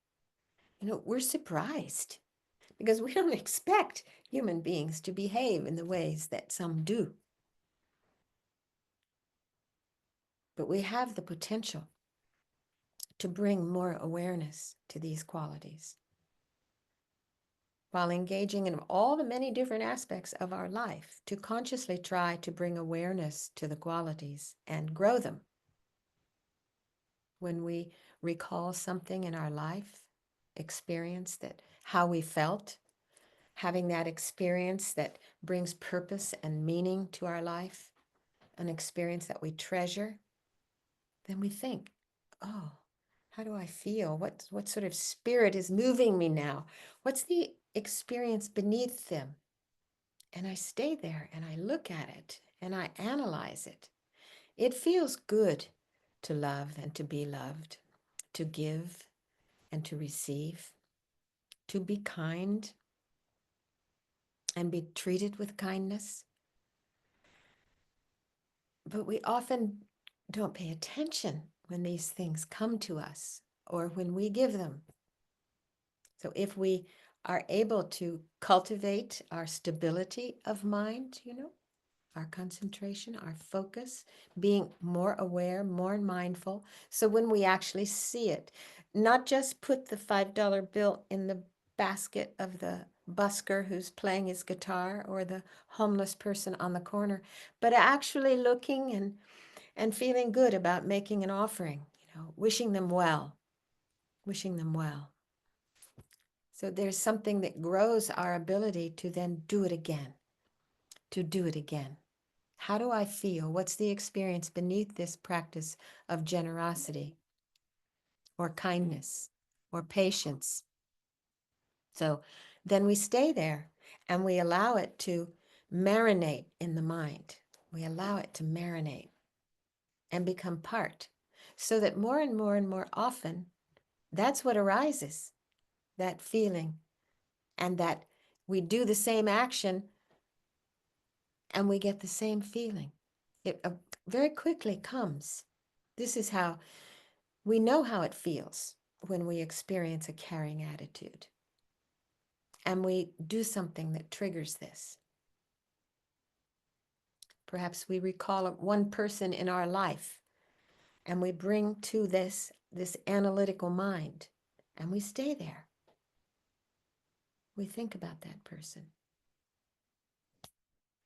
we're surprised because we don't expect human beings to behave in the ways that some do. But we have the potential to bring more awareness to these qualities while engaging in all the many different aspects of our life, to consciously try to bring awareness to the qualities and grow them. When we recall something in our life, experience that how we felt, having that experience that brings purpose and meaning to our life, an experience that we treasure, then we think, oh, how do I feel? What sort of spirit is moving me now? What's the experience beneath them? And I stay there and I look at it and I analyze it. It feels good to love and to be loved, to give and to receive, to be kind and be treated with kindness. But we often don't pay attention when these things come to us or when we give them. So if we are able to cultivate our stability of mind, our concentration, our focus, being more aware, more mindful. So when we actually see it, not just put the $5 bill in the basket of the busker who's playing his guitar or the homeless person on the corner, but actually looking and feeling good about making an offering, wishing them well, wishing them well. So there's something that grows our ability to then do it again, to do it again. How do I feel? What's the experience beneath this practice of generosity or kindness or patience? So then we stay there and we allow it to marinate in the mind. We allow it to marinate and become part, so that more and more and more often, that's what arises, that feeling, and that we do the same action and we get the same feeling. It very quickly comes. This is how we know how it feels when we experience a caring attitude. And we do something that triggers this. Perhaps we recall one person in our life and we bring to this analytical mind and we stay there. We think about that person.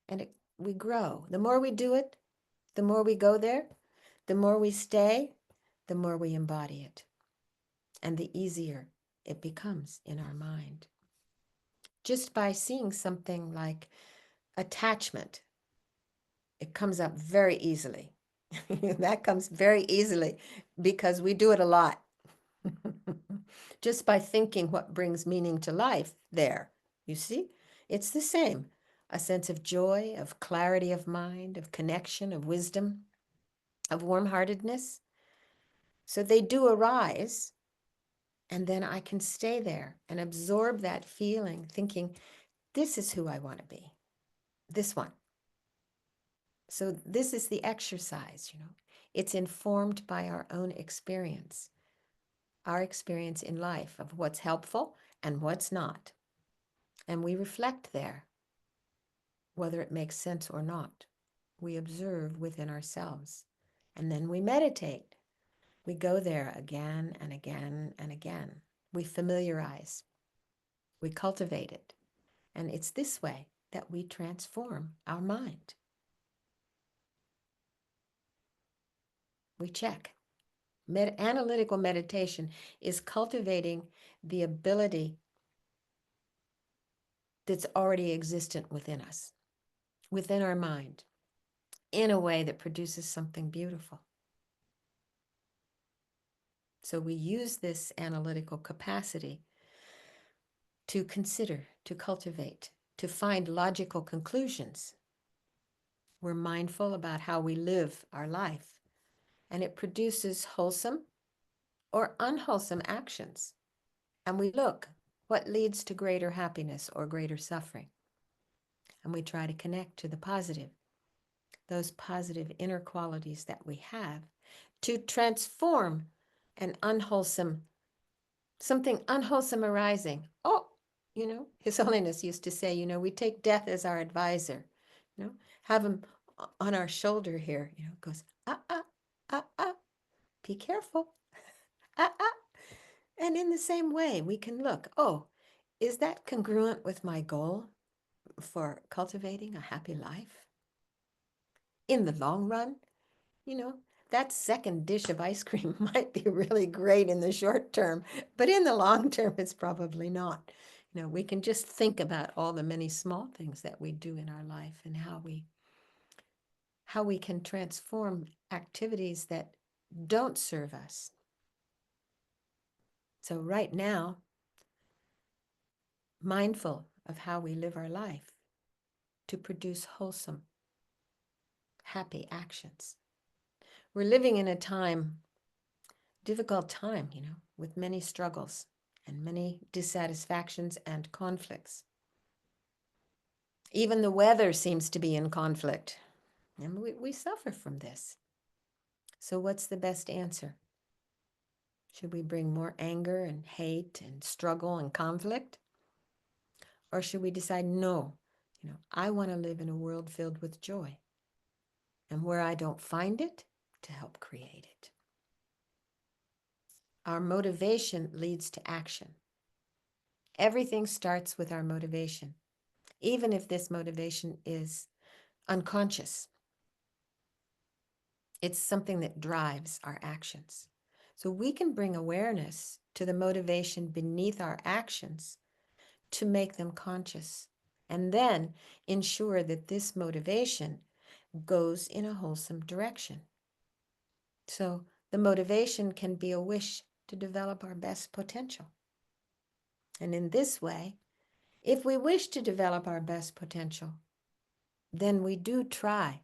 And we grow. The more we do it, the more we go there, the more we stay, the more we embody it. and the easier it becomes in our mind. Just by seeing something like attachment, it comes up very easily. That comes very easily because we do it a lot. Just by thinking what brings meaning to life there, you see, it's the same. A sense of joy, of clarity of mind, of connection, of wisdom, of warm-heartedness. So they do arise, and then I can stay there and absorb that feeling, thinking, this is who I want to be, this one. So this is the exercise, you know. It's informed by our own experience, our experience in life of what's helpful and what's not. And we reflect there, whether it makes sense or not. We observe within ourselves. And then we meditate. We go there again and again and again. We familiarize. We cultivate it. And it's this way that we transform our mind. We check. Analytical meditation is cultivating the ability that's already existent within us, within our mind, in a way that produces something beautiful. So we use this analytical capacity to consider, to cultivate, to find logical conclusions. We're mindful about how we live our life, and it produces wholesome or unwholesome actions. And we look what leads to greater happiness or greater suffering. And we try to connect to the positive, those positive inner qualities that we have, to transform an unwholesome, something unwholesome arising. Oh, you know, His Holiness used to say, you know, we take death as our advisor, you know, have him on our shoulder here, you know, goes, be careful, ah, ah. And in the same way, we can look, oh, is that congruent with my goal for cultivating a happy life? In the long run, you know, that second dish of ice cream might be really great in the short term, but in the long term, it's probably not. You know, we can just think about all the many small things that we do in our life and how we can transform activities that don't serve us. So right now, mindful of how we live our life to produce wholesome, happy actions. We're living in a difficult time, you know, with many struggles and many dissatisfactions and conflicts. Even the weather seems to be in conflict, and we suffer from this. So what's the best answer? Should we bring more anger and hate and struggle and conflict? Or should we decide, no, you know, I want to live in a world filled with joy, and where I don't find it, to help create it. Our motivation leads to action. Everything starts with our motivation, even if this motivation is unconscious. It's something that drives our actions. So we can bring awareness to the motivation beneath our actions to make them conscious, and then ensure that this motivation goes in a wholesome direction. So the motivation can be a wish to develop our best potential. And in this way, if we wish to develop our best potential, then we do try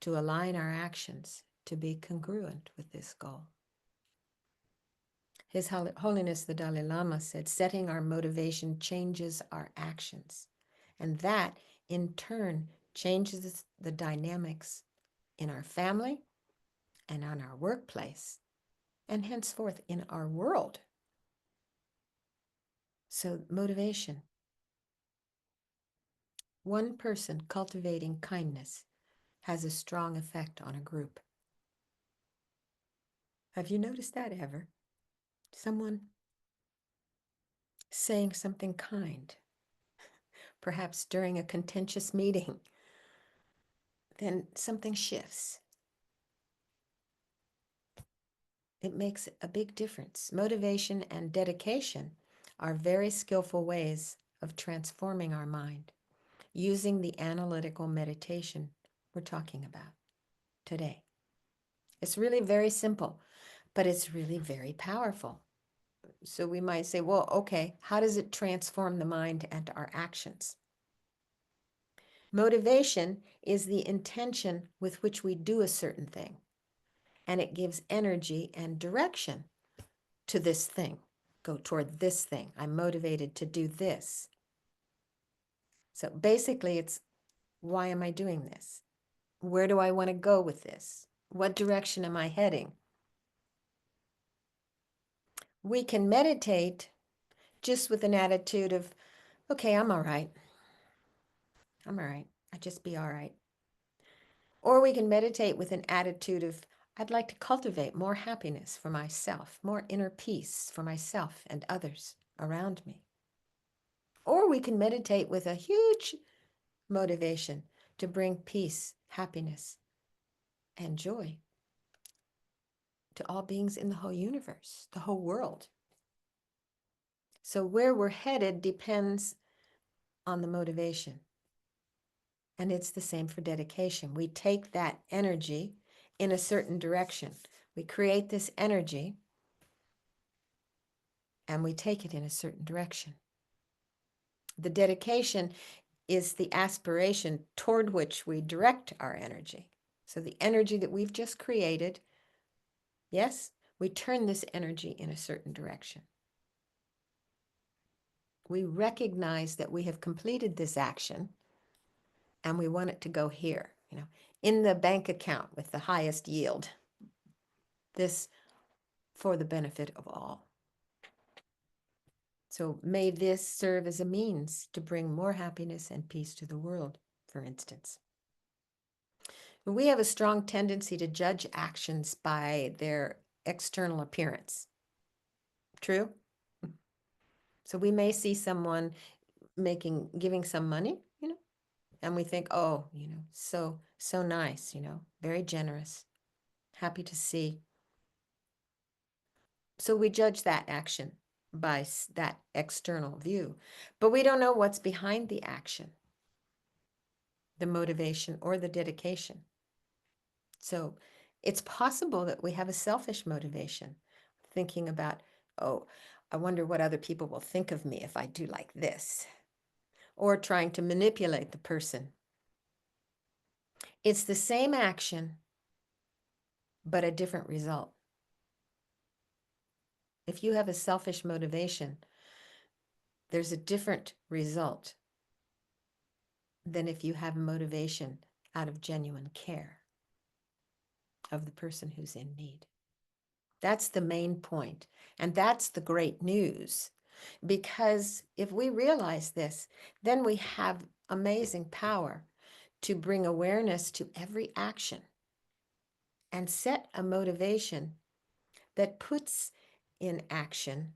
to align our actions to be congruent with this goal. His Holiness the Dalai Lama said, setting our motivation changes our actions. And that, in turn, changes the dynamics in our family and on our workplace, and henceforth in our world. So motivation. One person cultivating kindness has a strong effect on a group. Have you noticed that ever? Someone saying something kind, perhaps during a contentious meeting, then something shifts. It makes a big difference. Motivation and dedication are very skillful ways of transforming our mind using the analytical meditation we're talking about today. It's really very simple, but it's really very powerful. So we might say, well, okay, how does it transform the mind and our actions? Motivation is the intention with which we do a certain thing, and it gives energy and direction to this thing. Go toward this thing. I'm motivated to do this. So basically, it's why am I doing this? Where do I want to go with this? What direction am I heading? We can meditate just with an attitude of, okay, I'm all right. I'm all right. I just be all right. Or we can meditate with an attitude of, I'd like to cultivate more happiness for myself, more inner peace for myself and others around me. Or we can meditate with a huge motivation to bring peace, happiness, and joy to all beings in the whole universe, the whole world. So where we're headed depends on the motivation. And it's the same for dedication. We take that energy in a certain direction. We create this energy and we take it in a certain direction. The dedication is the aspiration toward which we direct our energy. So the energy that we've just created, yes, we turn this energy in a certain direction. We recognize that we have completed this action and we want it to go here, in the bank account with the highest yield. This for the benefit of all. So may this serve as a means to bring more happiness and peace to the world, for instance. We have a strong tendency to judge actions by their external appearance. True? So we may see someone giving some money, and we think, oh, so nice, very generous, happy to see. So we judge that action by that external view, but we don't know what's behind the action, the motivation or the dedication. So it's possible that we have a selfish motivation, thinking about, oh, I wonder what other people will think of me if I do like this, or trying to manipulate the person. It's the same action, but a different result. If you have a selfish motivation, there's a different result than if you have motivation out of genuine care of the person who's in need. That's the main point, and that's the great news. Because if we realize this, then we have amazing power to bring awareness to every action and set a motivation that puts in action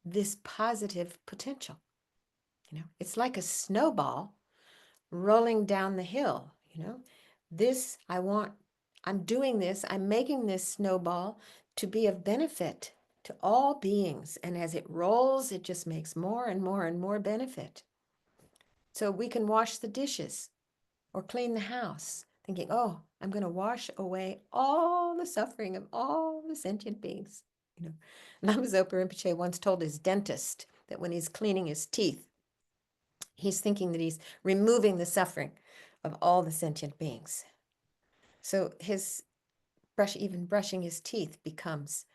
this positive potential. It's like a snowball rolling down the hill. This I'm doing this, I'm making this snowball to be of benefit to all beings. And as it rolls, it just makes more and more and more benefit. So we can wash the dishes or clean the house, thinking, oh, I'm going to wash away all the suffering of all the sentient beings. Lama Zopa Rinpoche once told his dentist that when he's cleaning his teeth, he's thinking that he's removing the suffering of all the sentient beings. So even brushing his teeth becomes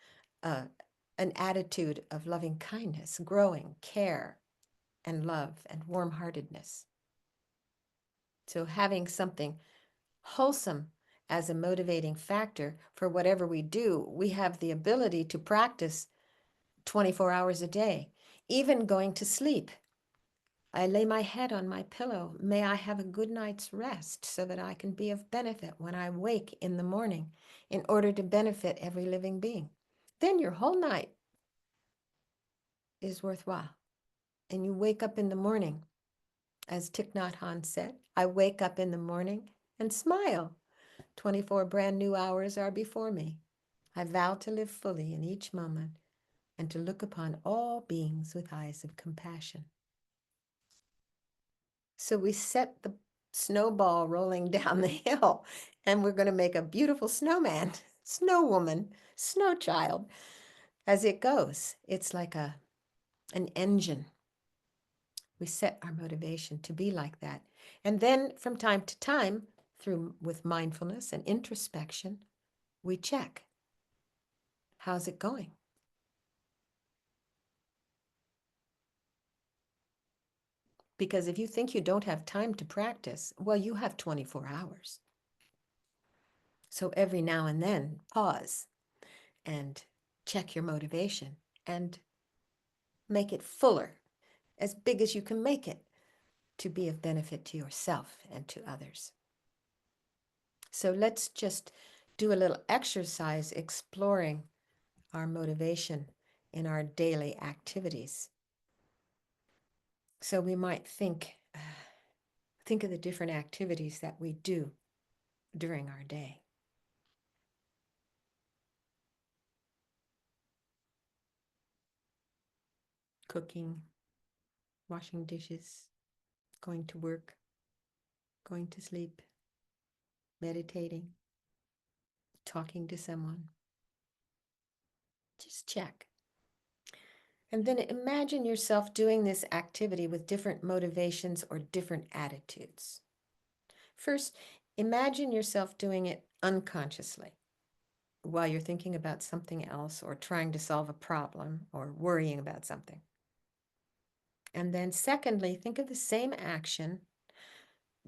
an attitude of loving kindness, growing care and love and warm-heartedness. So having something wholesome as a motivating factor for whatever we do, we have the ability to practice 24 hours a day, even going to sleep. I lay my head on my pillow. May I have a good night's rest so that I can be of benefit when I wake in the morning in order to benefit every living being. Then your whole night is worthwhile. And you wake up in the morning, as Thich Nhat Hanh said, I wake up in the morning and smile. 24 brand new hours are before me. I vow to live fully in each moment and to look upon all beings with eyes of compassion. So we set the snowball rolling down the hill, and we're going to make a beautiful snowman, snow woman, snow child as it goes. It's like an engine. We set our motivation to be like that. And then from time to time, through with mindfulness and introspection, we check. How's it going? Because if you think you don't have time to practice, well, you have 24 hours. So every now and then, pause and check your motivation and make it fuller, as big as you can make it, to be of benefit to yourself and to others. So let's just do a little exercise exploring our motivation in our daily activities. So we might think of the different activities that we do during our day. Cooking, washing dishes, going to work, going to sleep, meditating, talking to someone. Just check. And then imagine yourself doing this activity with different motivations or different attitudes. First, imagine yourself doing it unconsciously while you're thinking about something else or trying to solve a problem or worrying about something. And then secondly, think of the same action,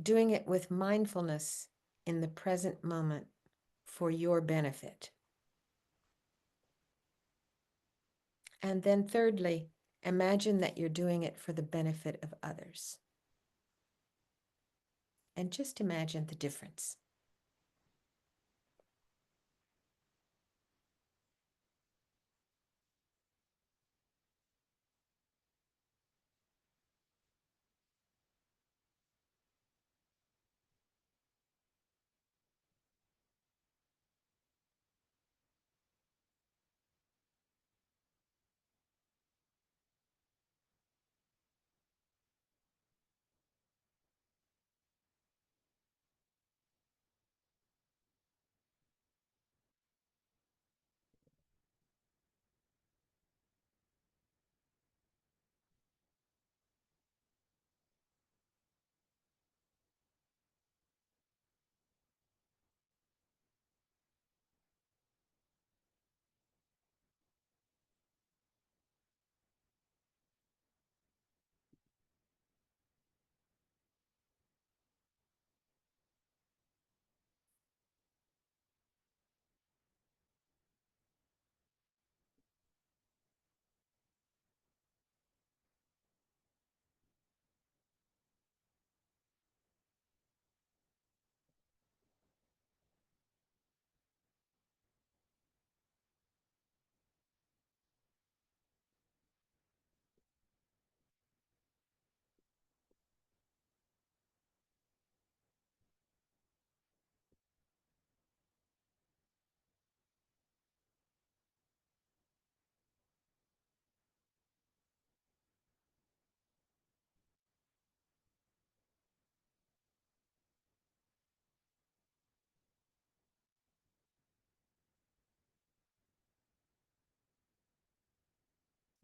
doing it with mindfulness in the present moment for your benefit. And then thirdly, imagine that you're doing it for the benefit of others. And just imagine the difference.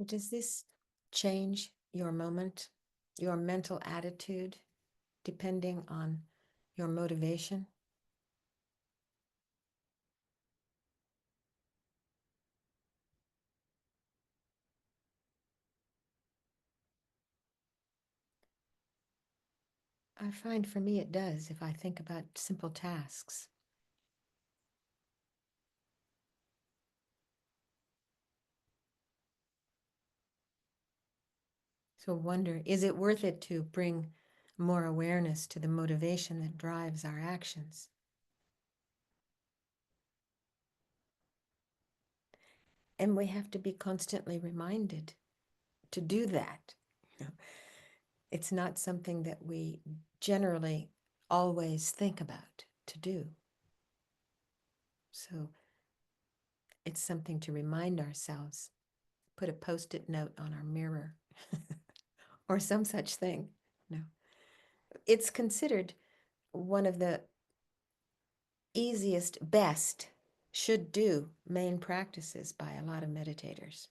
Does this change your moment, your mental attitude, depending on your motivation? I find for me it does if I think about simple tasks. So wonder, is it worth it to bring more awareness to the motivation that drives our actions? And we have to be constantly reminded to do that. You know, it's not something that we generally always think about to do. So It's something to remind ourselves. Put a post-it note on our mirror or some such thing. No. It's considered one of the easiest, best, should do main practices by a lot of meditators.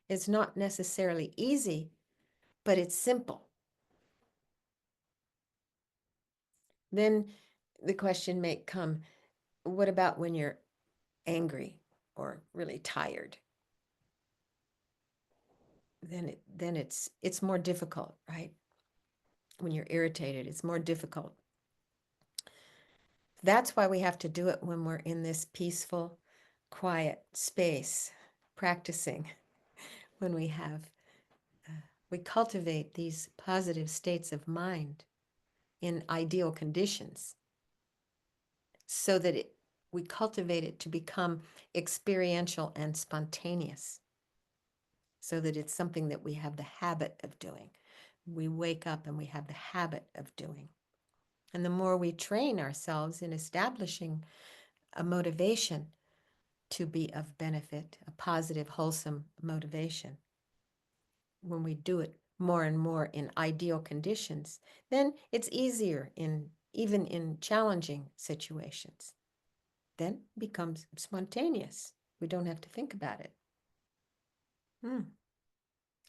It's not necessarily easy, but it's simple. Then the question may come, what about when you're angry or really tired? Then it's more difficult, right? When you're irritated, it's more difficult. That's why we have to do it when we're in this peaceful, quiet space, practicing. When we cultivate these positive states of mind in ideal conditions, so that we cultivate it to become experiential and spontaneous, so that it's something that we have the habit of doing. We wake up and we have the habit of doing. And the more we train ourselves in establishing a motivation to be of benefit, a positive, wholesome motivation, when we do it more and more in ideal conditions, then it's easier even in challenging situations. Then it becomes spontaneous. We don't have to think about it.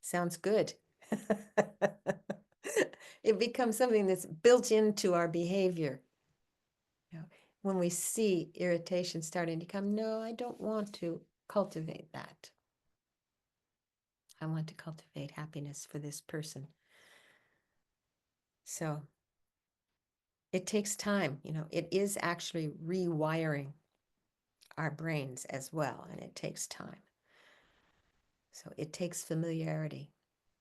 Sounds good. It becomes something that's built into our behavior. You know, when we see irritation starting to come, no, I don't want to cultivate that. I want to cultivate happiness for this person. So it takes time. It is actually rewiring our brains as well, and it takes time. So it takes familiarity.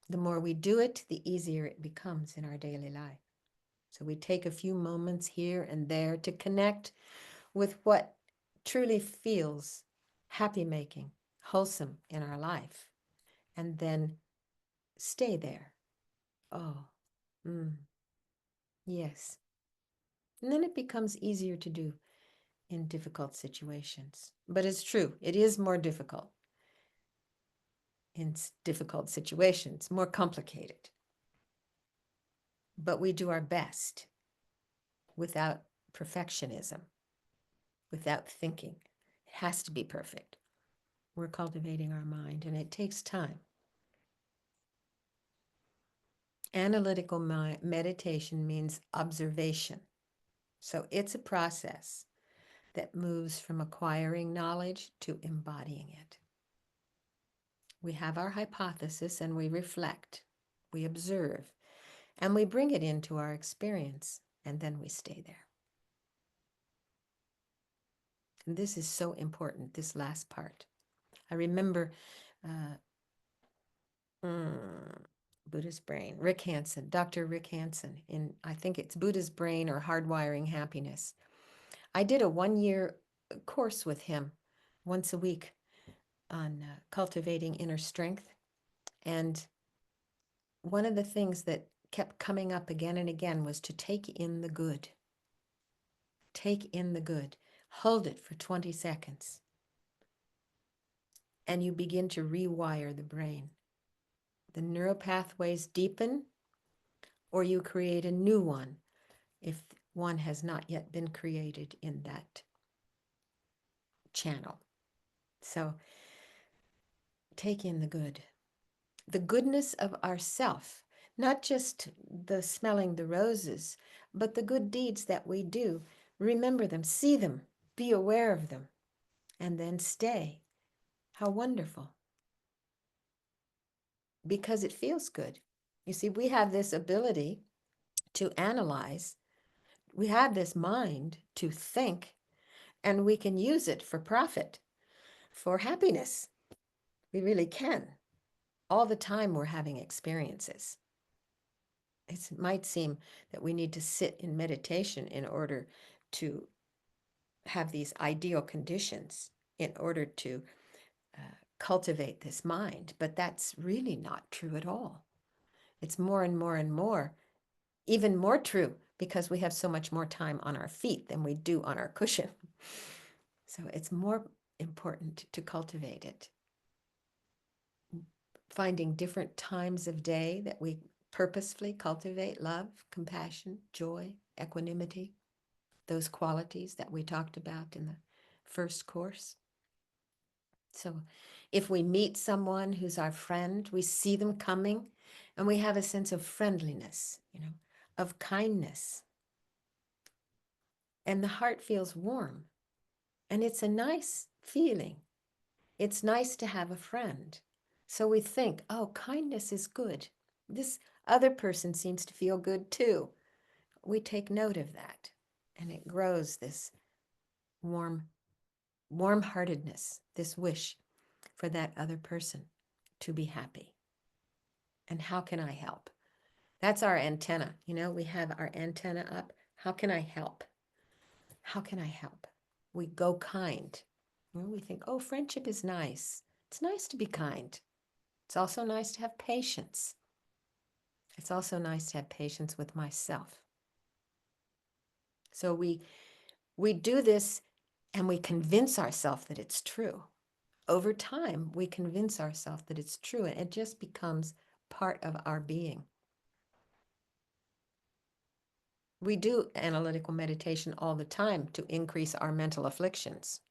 The more we do it, the easier it becomes in our daily life. So we take a few moments here and there to connect with what truly feels happy making, wholesome in our life, and then stay there. Oh, yes. And then it becomes easier to do in difficult situations. But it's true, it is more difficult in difficult situations, more complicated. But we do our best without perfectionism, without thinking. It has to be perfect. We're cultivating our mind, and it takes time. Analytical meditation means observation. So it's a process that moves from acquiring knowledge to embodying it. We have our hypothesis and we reflect, we observe, and we bring it into our experience, and then we stay there. And this is so important, this last part. I remember Buddha's Brain, Rick Hanson, Dr. Rick Hanson, I think it's Buddha's Brain or Hardwiring Happiness. I did a 1-year course with him once a week on cultivating inner strength. And one of the things that kept coming up again and again was to take in the good. Take in the good. Hold it for 20 seconds. And you begin to rewire the brain. The neural pathways deepen, or you create a new one if one has not yet been created in that channel. So take in the good. The goodness of ourself, not just the smelling the roses, but the good deeds that we do. Remember them, see them, be aware of them, and then stay. How wonderful. Because it feels good. You see, we have this ability to analyze, we have this mind to think, and we can use it for profit, for happiness. We really can. All the time we're having experiences. It might seem that we need to sit in meditation in order to have these ideal conditions, in order to cultivate this mind, but that's really not true at all. It's more and more and more, even more true because we have so much more time on our feet than we do on our cushion. So it's more important to cultivate it. Finding different times of day that we purposefully cultivate love, compassion, joy, equanimity, those qualities that we talked about in the first course. So if we meet someone who's our friend, we see them coming and we have a sense of friendliness, of kindness. And the heart feels warm. And it's a nice feeling. It's nice to have a friend. So we think, oh, kindness is good. This other person seems to feel good too. We take note of that. And it grows this warm-heartedness, this wish for that other person to be happy. And how can I help? That's our antenna. We have our antenna up. How can I help? How can I help? We go kind. We think, oh, friendship is nice. It's nice to be kind. It's also nice to have patience. It's also nice to have patience with myself. So we do this and we convince ourselves that it's true. Over time, we convince ourselves that it's true, and it just becomes part of our being. We do analytical meditation all the time to increase our mental afflictions.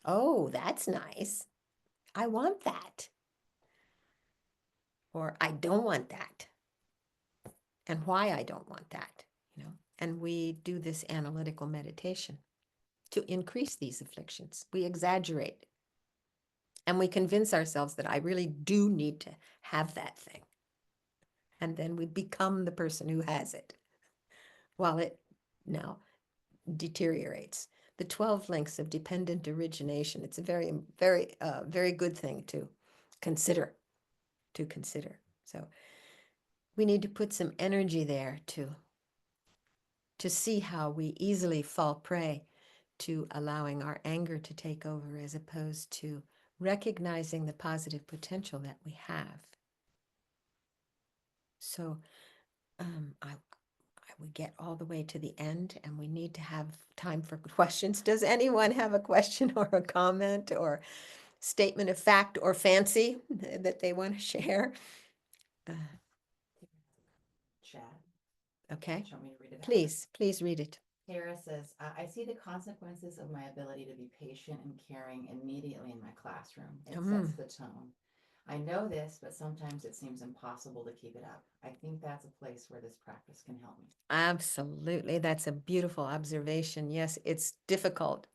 Oh, that's nice. I want that. Or I don't want that. And why I don't want that, And we do this analytical meditation to increase these afflictions. We exaggerate. And we convince ourselves that I really do need to have that thing. And then we become the person who has it while it now deteriorates. The 12 links of dependent origination, it's a very, very, very good thing to consider. So we need to put some energy there to see how we easily fall prey to allowing our anger to take over as opposed to recognizing the positive potential that we have. So I we get all the way to the end and we need to have time for questions. Does anyone have a question or a comment or statement of fact or fancy that they want to share? Chat. Okay, Do you want me to read it out? please read it. Tara says, I see the consequences of my ability to be patient and caring immediately in my classroom. It sets the tone. I know this, but sometimes it seems impossible to keep it up. I think that's a place where this practice can help me. Absolutely. That's a beautiful observation. Yes, it's difficult.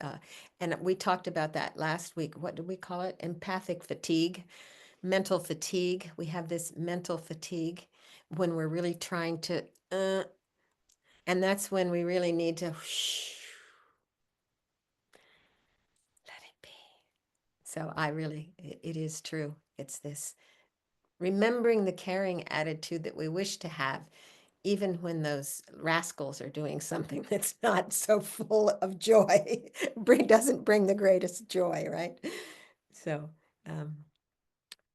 And we talked about that last week. What did we call it? Empathic fatigue, mental fatigue. We have this mental fatigue when we're really trying to, and that's when we really need to let it be. So it is true. It's this remembering the caring attitude that we wish to have, even when those rascals are doing something that's not so full of joy, doesn't bring the greatest joy, right? So,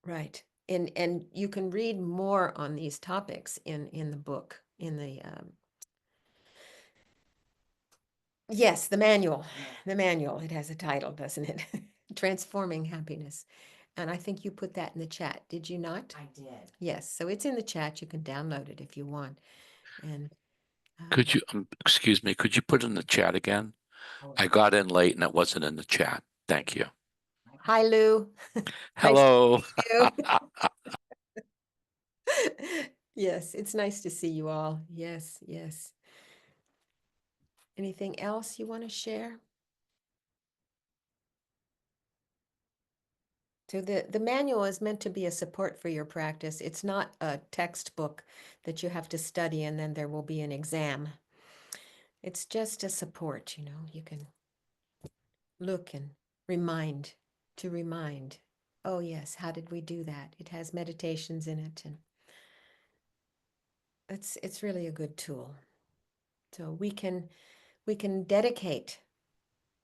right. And you can read more on these topics in the book, in the yes, the manual. The manual. It has a title, doesn't it? Transforming Happiness. And I think you put that in the chat, did you not? I did. Yes, so it's in the chat. You can download it if you want. And Could you, excuse me, could you put it in the chat again? I got in late and it wasn't in the chat. Thank you. hi, Lou. Hello. You. Yes, it's nice to see you all. Yes, yes. Anything else you want to share? So the manual is meant to be a support for your practice. It's not a textbook that you have to study and then there will be an exam. It's just a support, you can look and remind, oh yes, how did we do that? It has meditations in it, and it's really a good tool. So we can dedicate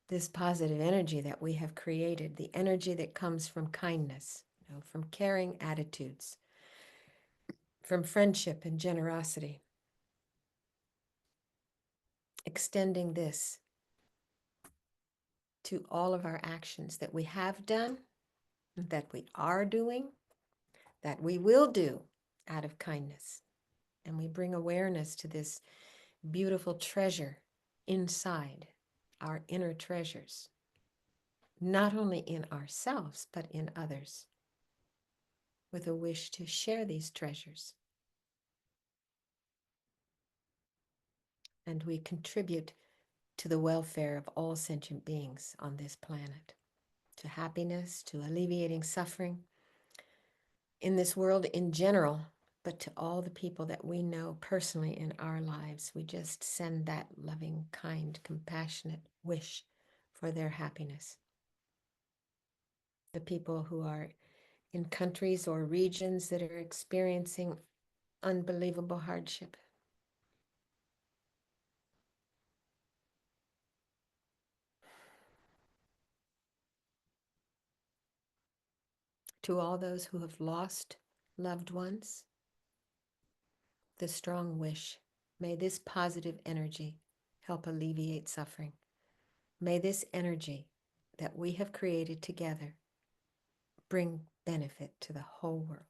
this positive energy that we have created, the energy that comes from kindness, from caring attitudes, from friendship and generosity, extending this to all of our actions that we have done, that we are doing, that we will do out of kindness. And we bring awareness to this beautiful treasure inside, our inner treasures, not only in ourselves, but in others, with a wish to share these treasures. And we contribute to the welfare of all sentient beings on this planet, to happiness, to alleviating suffering in this world in general, but to all the people that we know personally in our lives. We just send that loving, kind, compassionate wish for their happiness. The people who are in countries or regions that are experiencing unbelievable hardship. To all those who have lost loved ones, the strong wish, may this positive energy help alleviate suffering. May this energy that we have created together bring benefit to the whole world.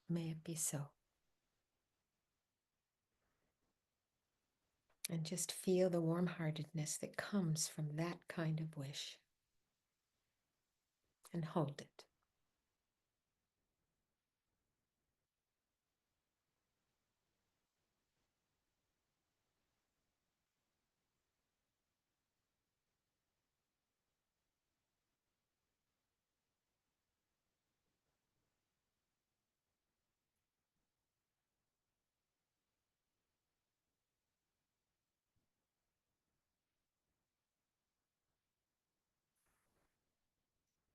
May it be so. And just feel the warm-heartedness that comes from that kind of wish. And hold it.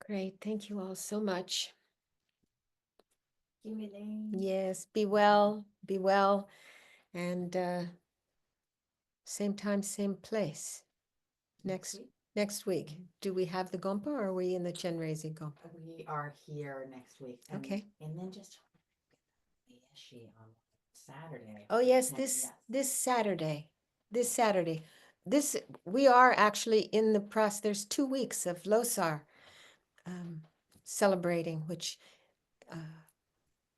Great. Thank you all so much. Thank you, Elaine. Yes, be well, be well. And same time, same place. Next week. Do we have the Gompa or are we in the Chenrezig Gompa? We are here next week. Okay. And then just Yeshi on Saturday. Oh yes, Yes. this Saturday. We are actually in the process. There's 2 weeks of Losar celebrating, which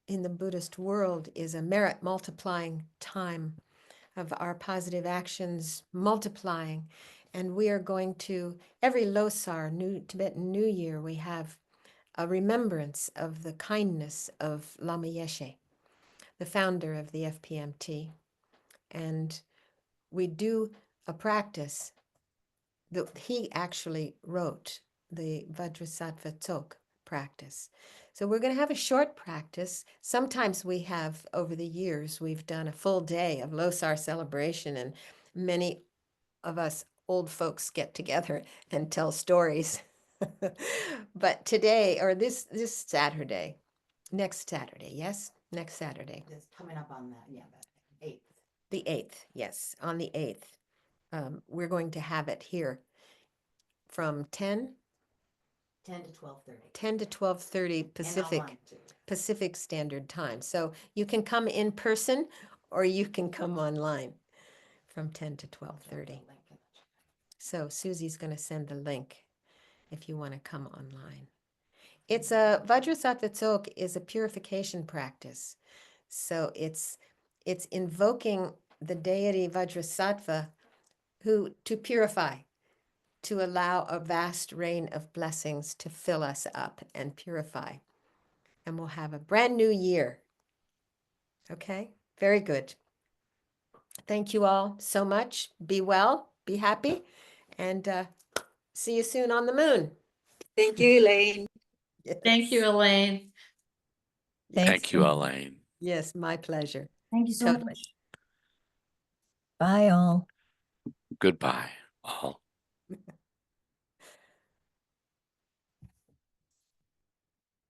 in the Buddhist world is a merit multiplying time of our positive actions multiplying. And we are going to, every Losar, Tibetan New Year, we have a remembrance of the kindness of Lama Yeshe, the founder of the FPMT. And we do a practice that he actually wrote, the Vajrasattva Tok practice. So we're going to have a short practice. Sometimes we have, over the years, we've done a full day of Losar celebration, and many of us old folks get together and tell stories. But today, or this Saturday, next Saturday, yes? Next Saturday. It's coming up on that, yeah, that 8th. The 8th, yes, on the 8th. We're going to have it here from 10 to 12:30. 10 to 12:30 Pacific Standard Time. So you can come in person or you can come online from 10 to 12:30. So Susie's going to send the link if you want to come online. It's a Vajrasattva Tok is a purification practice. So it's invoking the deity Vajrasattva who to purify, to allow a vast rain of blessings to fill us up and purify. And we'll have a brand new year. Okay, very good. Thank you all so much. Be well, be happy, and see you soon on the moon. Thank you, Elaine. Yes. Thank you, Elaine. Thank you, Elaine. Yes, my pleasure. Thank you so Totally. much. Bye, all. Goodbye, all.